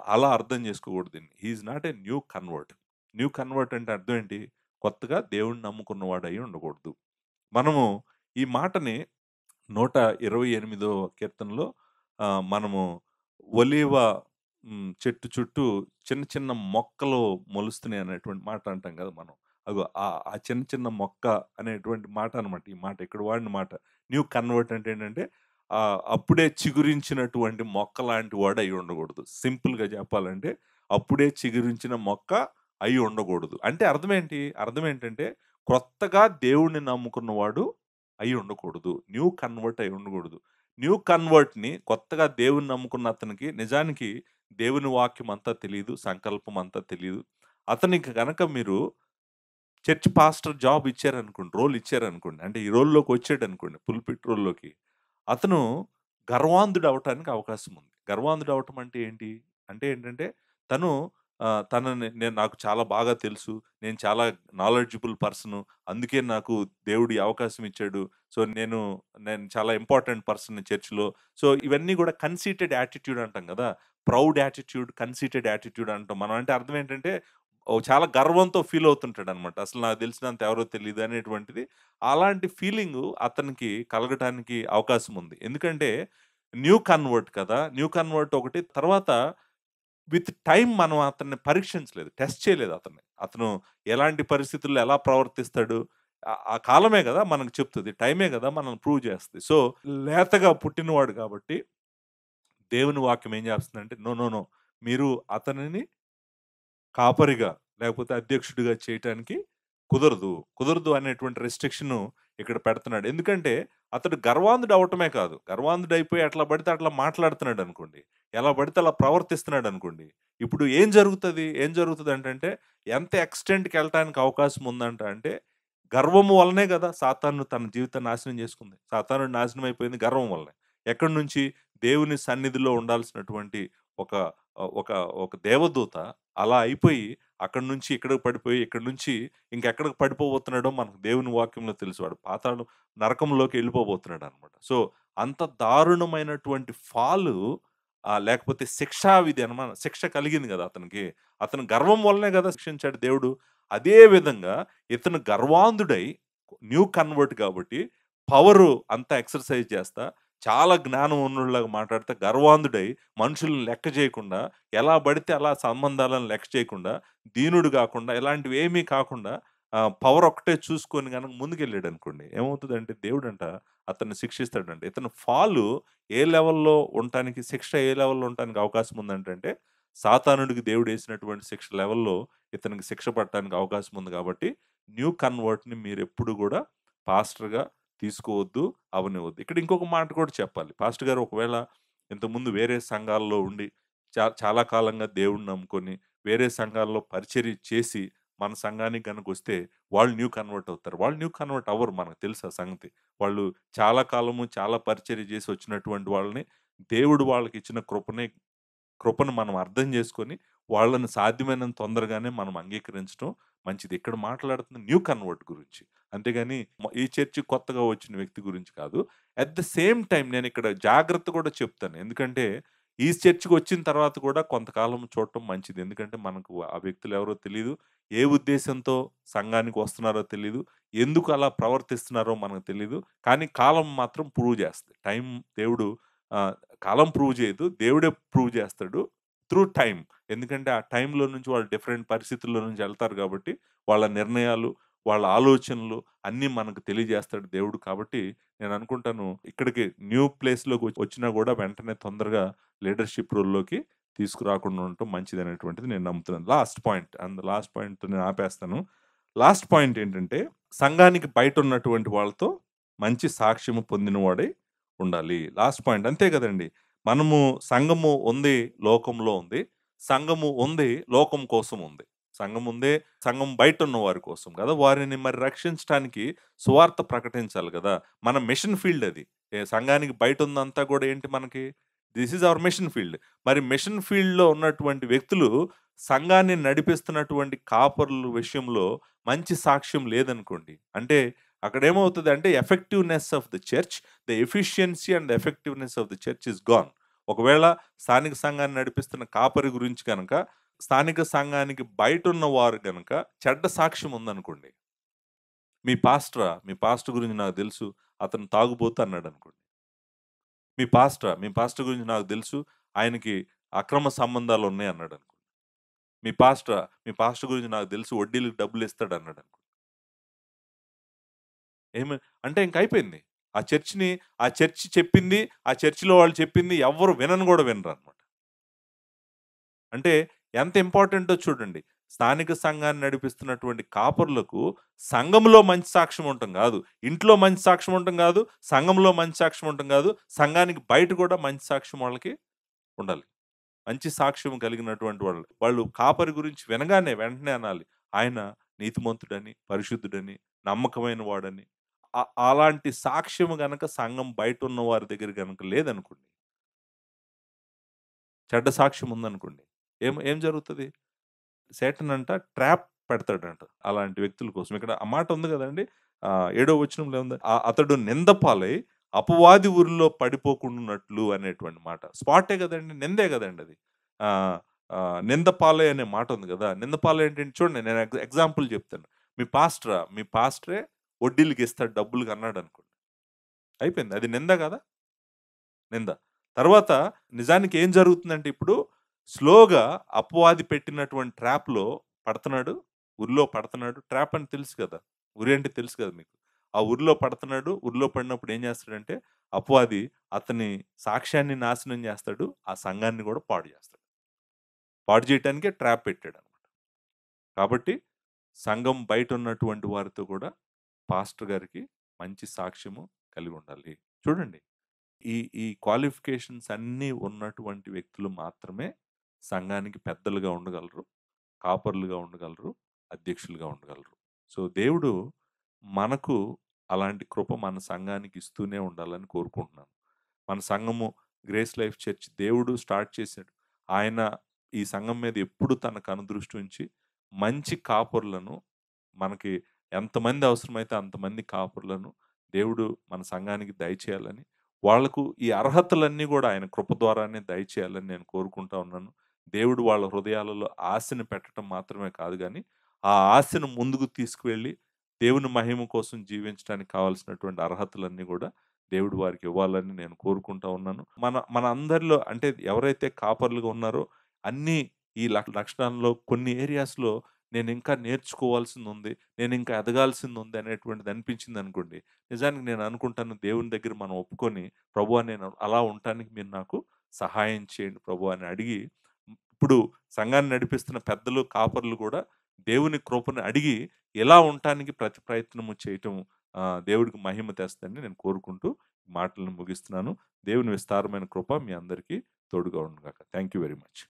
అలా అర్థం చేసుకోకూడదు దీన్ని. హి is not a new convert. New convert అంటే అర్థం ఏంటి? కొత్తగా దేవుడిని నమ్ముకున్న వాడై ఉండకూడదు. మనము ఈ మాటని 128 కీర్తనలో మనము ఒలీవ చెట్టు చుట్టూ చిన్న చిన్న మొక్కలు మొలుస్తున్నాయి అనేటువంటి మాట అంటాం కదా మనం. అగో ఆ చిన్న చిన్న మొక్క అనేటువంటి మాట అనమాట. ఈ మాట ఇక్కడ వాడిన మాట. న్యూ కన్వర్ట్ అంటే ఏంటంటే అప్పుడే చిగురించినటువంటి మొక్క లాంటి వాడు అయి ఉండకూడదు. సింపుల్‌గా చెప్పాలంటే అప్పుడే చిగురించిన మొక్క అయి ఉండకూడదు. అంటే అర్థం ఏంటి? అర్థం ఏంటంటే క్రొత్తగా దేవుడిని నమ్ముకున్నవాడు అయి ఉండకూడదు. న్యూ కన్వర్ట్ అయి ఉండకూడదు. న్యూ కన్వర్ట్‌ని కొత్తగా దేవుడిని నమ్ముకున్న అతనికి నిజానికి దేవుని వాక్యం అంతా తెలీదు. సంకల్పం అంతా తెలీదు. అతనికి గనక మీరు చర్చ్ పాస్టర్ జాబ్ ఇచ్చారనుకోండి, రోల్ ఇచ్చారనుకోండి. అంటే ఈ రోల్‌లోకి వచ్చాడనుకోండి, పుల్పిట్ రోల్‌లోకి. అతను గర్వాంధుడు అవ్వటానికి అవకాశం ఉంది. గర్వాంధుడు అవ్వటం అంటే ఏంటి? అంటే ఏంటంటే తను తనని నాకు చాలా బాగా తెలుసు. నేను చాలా నాలెడ్జబుల్ పర్సను. అందుకే నాకు దేవుడు ఈ అవకాశం ఇచ్చాడు. సో, నేను చాలా ఇంపార్టెంట్ పర్సన్ చర్చ్‌లో. సో, ఇవన్నీ గూడా కన్సీటెడ్ యాటిట్యూడ్ అంటాం గదా! ప్రౌడ్ యాటిట్యూడ్, కన్సీటెడ్ యాటిట్యూడ్ అంటాం మనం. అంటే అర్థం ఏంటంటే చాలా గర్వంతో ఫీల్ అవుతుంటాడనమాట. అసలు నాకు తెలిసినంత ఎవరో తెలీదు అనేటువంటిది. అలాంటి ఫీలింగు అతనికి కలగటానికి అవకాశం ఉంది. ఎందుకంటే న్యూ కన్వర్ట్ కదా! న్యూ కన్వర్ట్ ఒకటి. తర్వాత విత్ టైమ్ మనం అతన్ని పరీక్షించలేదు. టెస్ట్ చేయలేదు అతన్ని. అతను ఎలాంటి పరిస్థితుల్లో ఎలా ప్రవర్తిస్తాడు? ఆ కాలమే గదా! మనకు చెప్తది. టైమే గదా! మనల్ని ప్రూవ్ చేస్తది. సో, లేతగా పుట్టినవాడు కాబట్టి దేవుని వాక్యం ఏం చేస్తుందంటే నో, నో, నో. మీరు అతనిని కాపరిగా, లేకపోతే అధ్యక్షుడిగా చేయటానికి కుదరదు. కుదరదు అనేటువంటి రెస్ట్రిక్షను ఇక్కడ పెడుతున్నాడు. ఎందుకంటే, అతడు గర్వాంధుడు అవ్వటమే కాదు. గర్వాంధుడయిపోయి ఎట్లా పడితే అట్లా మాట్లాడుతున్నాడనుకోండి. ఎలా పడితే అలా ప్రవర్తిస్తున్నాడనుకోండి. ఇప్పుడు ఏం జరుగుతది? ఏం జరుగుతదంటంటే, ఎంత ఎక్స్‌టెంట్‌కెళ్ళటానికి అవకాశం ఉందంట అంటే, గర్వము వల్లనే గదా! సాతాను తన జీవితాన్ని నాశనం చేసుకుంది. సాతానుడు నాశనం అయిపోయింది గర్వం వల్లనే. ఎక్కడి నుంచి? దేవుని సన్నిధిలో ఉండాల్సినటువంటి ఒక ఒక ఒక దేవదూత అలా అయిపోయి అక్కడి నుంచి ఇక్కడికి పడిపోయి, ఇక్కడి నుంచి ఇంకెక్కడికి పడిపోబోతున్నాడో మనకు దేవుని వాక్యంలో తెలుసు. వాడు పాతాళం నరకంలోకి ఎళ్ళిపోబోతున్నాడనమాట. సో, అంత దారుణమైనటువంటి ఫాలు లేకపోతే శిక్షా విధి అనమా శిక్ష కలిగింది గదా! అతనికి. అతని గర్వం వల్లనే గదా! శిక్షించాడు దేవుడు. అదే విధంగా ఇతను గర్వాంధుడై న్యూ కన్వర్ట్ కాబట్టి పవరు అంతా ఎక్సర్‌సైజ్ చేస్తా చాలా జ్ఞానం ఉన్నోడిలాగా మాట్లాడతా గర్వాంధుడై మనుషుల్ని లెక్క చేయకుండా ఎలా పడితే అలా సంబంధాలను లెక్క చేయకుండా, దీనుడు గాకుండా, ఇలాంటివేమీ కాకుండా పవర్ ఒక్కటే చూసుకొని గనక ముందుకెళ్ళాడనుకోండి. ఏమవుతదంటే దేవుడంట అతన్ని శిక్షిస్తాడంట. ఇతని ఫాలు ఏ లెవెల్‌లో ఉండటానికి శిక్ష ఏ లెవెల్‌లో ఉండటానికి అవకాశం ఉందంటంటే, సాతానుడికి దేవుడేసినటువంటి శిక్ష లెవెల్‌లో ఇతనికి శిక్ష పడటానికి అవకాశం ఉంది కాబట్టి, న్యూ కన్వర్ట్‌ని మీరెప్పుడు గూడా పాస్టర్‌గా తీసుకోవద్దు, అవ్వనివ్వద్దు. ఇక్కడ ఇంకొక మాట కూడా చెప్పాలి. పాస్టర్ గారు ఒకవేళ ఇంతకుముందు వేరే సంఘాల్లో ఉండి చాలా కాలంగా దేవుడిని నమ్ముకొని, వేరే సంఘాల్లో పరిచర్య చేసి, మన సంఘానికి గనుకొస్తే వాళ్ళు న్యూ కన్వర్ట్ అవుతారు. వాళ్ళు న్యూ కన్వర్ట్ అవ్వరు మనకు తెలుసు ఆ సంగతి. వాళ్ళు చాలా కాలము, చాలా పరిచర్య చేసి వచ్చినటువంటి వాళ్ళని, దేవుడు వాళ్ళకిచ్చిన కృపను మనం అర్థం చేసుకొని, వాళ్ళని సాధ్యమైనంత తొందరగానే మనం అంగీకరించడం మంచిది. ఇక్కడ మాట్లాడుతుంది న్యూ కన్వర్ట్ గురించి. అంతేగాని ఈ చర్చికి కొత్తగా వచ్చిన వ్యక్తి గురించి కాదు. అట్ ద సేమ్ టైమ్ నేనిక్కడ జాగ్రత్త కూడా చెప్తాను. ఎందుకంటే ఈ చర్చ్‌కి వచ్చిన తర్వాత కూడా కొంతకాలం చూడటం మంచిది. ఎందుకంటే మనకు ఆ వ్యక్తులు ఎవరో తెలీదు. ఏ ఉద్దేశ్యంతో సంఘానికి వస్తున్నారో తెలీదు. ఎందుకు అలా ప్రవర్తిస్తున్నారో మనకు తెలీదు. కానీ కాలం మాత్రం ప్రూవ్ చేస్తది. దేవుడు ఆహ్, కాలం ప్రూవ్ చేయదు. దేవుడే ప్రూవ్ చేస్తాడు త్రూ టైమ్. ఎందుకంటే ఆ టైంలో నుంచి వాళ్ళు డిఫరెంట్ పరిస్థితుల్లో నుంచి ఎళ్తారు కాబట్టి, వాళ్ళ నిర్ణయాలు, వాళ్ళ ఆలోచనలు అన్నీ మనకు తెలియజేస్తాడు దేవుడు. కాబట్టి నేను అనుకుంటాను ఇక్కడికి న్యూ ప్లేస్‌లోకి వచ్చినా గూడా వెంటనే తొందరగా లీడర్‌షిప్ రోల్‌లోకి తీసుకురాకుండా ఉండటం మంచిదనేటువంటిది నేను నమ్ముతున్నాను. లాస్ట్ పాయింట్ లాస్ట్ పాయింట్‌తో నేను ఆపేస్తాను. లాస్ట్ పాయింట్ ఏంటంటే, సంఘానికి బయటున్నటువంటి వాళ్ళతో మంచి సాక్ష్యము పొందినవాడై ఉండాలి. లాస్ట్ పాయింట్ అంతే గదండీ! మనము సంఘము ఉంది, లోకంలో ఉంది. సంఘము ఉంది, లోకం కోసం ఉంది. సంఘం ఉంది, సంఘం బయటున్న వారి కోసం గదా! వారిని మరి రక్షించటానికి సువార్త ప్రకటించాలి గదా! మన మిషన్ ఫీల్డ్ అది. సంఘానికి బయటుందంతా గూడా ఏంటి మనకి? This is our machine field. మరి మిషన్ ఫీల్డ్‌లో ఉన్నటువంటి వ్యక్తులు సంఘాన్ని నడిపిస్తున్నటువంటి కాపరుల విషయంలో మంచి సాక్ష్యం లేదనుకోండి. అంటే అక్కడేమవుతదంటే effectiveness of the church, the efficiency and the effectiveness of the church is gone. ఒకవేళ స్థానిక సంఘాన్ని నడిపిస్తున్న కాపరి గురించి గనక, స్థానిక సంఘానికి బయటున్న వారు గనక చెడ్డ సాక్ష్యం ఉందనుకోండి. మీ పాస్టర్ గురించి నాకు తెలుసు. అతను తాగుబోతు అన్నాడనుకోండి. మీ పాస్టర్ గురించి నాకు తెలుసు. ఆయనకి అక్రమ సంబంధాలున్నాయి అన్నాడనుకోండి. మీ పాస్టర్ గురించి నాకు తెలుసు వడ్డీలకి డబ్బులిస్తాడన్నాడనుకోండి. ఏమి అంటే ఇంక అయిపోయింది. ఆ చర్చ్ చెప్పింది, ఆ చర్చ్‌లో వాళ్ళు చెప్పింది ఎవ్వరు వినను గూడా వినరనమాట. అంటే ఎంత ఇంపార్టెంటో చూడండి. స్థానిక సంఘాన్ని నడిపిస్తున్నటువంటి కాపరులకు సంఘంలో మంచి సాక్ష్యం ఉండటం గాదు. ఇంట్లో మంచి సాక్ష్యం ఉండటం గాదు. సంఘంలో మంచి సాక్ష్యం ఉండటం గాదు. సంఘానికి బయట గూడా మంచి సాక్ష్యం వాళ్ళకి ఉండాలి. మంచి సాక్ష్యం కలిగినటువంటి వాళ్ళు. వాళ్ళు కాపరి గురించి వినగానే వెంటనే అనాలి. ఆయన నీతిమంతుడని, పరిశుద్ధుడని, నమ్మకమైన వాడని. అలాంటి సాక్ష్యం గనక సంఘం బయటున్న వారి దగ్గర గనక లేదనుకోండి. చెడ్డ సాక్ష్యం ఉందనుకోండి. ఏం ఏం జరుగుతది? సేటన్ అంట ట్రాప్ పెడతాడంట. అలాంటి వ్యక్తుల కోసం. ఇక్కడ ఆ మాట ఉంది గదండీ! 7వ వచనంలో ఏముంది? అతడు నింద పాలై అపవాది ఊరిలో పడిపోకుండున్నట్లు అనేటువంటి మాట. స్పాటే గదండీ! నిందే గదండీ అది. ఆహ్, నింద పాలై అనే మాట ఉంది గదా! నింద పాలై అంటే ఏంటి చూడండి నేను ఎగ్జాంపుల్ జెప్తాను. మీ పాస్టరే వడ్డీలకిస్తాడు డబ్బులకి అన్నాడనుకోండి. అయిపోయింది. అది నింద గదా! నింద. తర్వాత నిజానికి ఏం జరుగుతుందంటే ఇప్పుడు స్లోగా అపవాది పెట్టినటువంటి ట్రాప్‌లో పడతన్నాడు. ఉరిలో పడతన్నాడు. ట్రాప్ అని తెలుసు కదా! ఉరి అంటే తెలుసు కదా మీకు. ఆ ఉరిలో పడతన్నాడు. ఉరిలో పడినప్పుడు ఏం చేస్తాడంటే అపవాది అతని సాక్ష్యాన్ని నాశనం చేస్తాడు. ఆ సంఘాన్ని కూడా పాడు చేస్తాడు. పాడు చేయటానికే ట్రాప్ పెట్టాడన్నమాట. కాబట్టి సంఘం బయట ఉన్నటువంటి వారితో కూడా పాస్టర్ గారికి మంచి సాక్ష్యము కలిగి ఉండాలి. చూడండి ఈ ఈ క్వాలిఫికేషన్స్ అన్నీ ఉన్నటువంటి వ్యక్తులు మాత్రమే సంఘానికి పెద్దలుగా ఉండగలరు. కాపరులుగా ఉండగలరు. అధ్యక్షులుగా ఉండగలరు. సో, దేవుడు మనకు అలాంటి కృప మన సంఘానికి ఇస్తూనే ఉండాలని కోరుకుంటున్నాను. మన సంఘము గ్రేస్ లైఫ్ చర్చ్ దేవుడు స్టార్ట్ చేశాడు. ఆయన ఈ సంఘం మీద ఎప్పుడు తన కనుదృష్టి ఉంచి మంచి కాపరులను మనకి ఎంతమంది అవసరమైతే అంతమంది కాపరులను దేవుడు మన సంఘానికి దయచేయాలని, వాళ్లకు ఈ అర్హతలన్నీ గూడా ఆయన కృప ద్వారానే దయచేయాలని నేను కోరుకుంటా ఉన్నాను. దేవుడు వాళ్ళ హృదయాలలో ఆశను పెట్టటం మాత్రమే కాదు గానీ, ఆ ఆశను ముందుకు తీసుకువెళ్ళి, దేవుని మహిమ కోసం జీవించడానికి కావాల్సినటువంటి అర్హతలన్నీ గూడా దేవుడు వారికి ఇవ్వాలని నేను కోరుకుంటా ఉన్నాను. మన అందరిలో అంటే ఎవరైతే కాపరులుగా ఉన్నారో అన్నీ ఈ లక్షణాల్లో కొన్ని ఏరియాస్‌లో నేనింకా నేర్చుకోవాల్సిందుంది. నేనింకా ఎదగాల్సిందుంది అనేటువంటిది అనిపించిందనుకోండి. నిజానికి నేను అనుకుంటాను దేవుని దగ్గర మనం ఒప్పుకొని, ప్రభువా నేను అలా ఉండటానికి మీరు నాకు సహాయం చేయండి ప్రభువా అని అడిగి, ఇప్పుడు సంఘాన్ని నడిపిస్తున్న పెద్దలు, కాపరులు కూడా దేవుని కృపను అడిగి, ఇలా ఉండటానికి ప్రతి ప్రయత్నము చేయటం దేవుడికి మహిమ తెస్తదని నేను కోరుకుంటూ మాటలను ముగిస్తున్నాను. దేవుని విస్తారమైన కృప మీ అందరికీ తోడుగా ఉండుగాక. Thank you very much.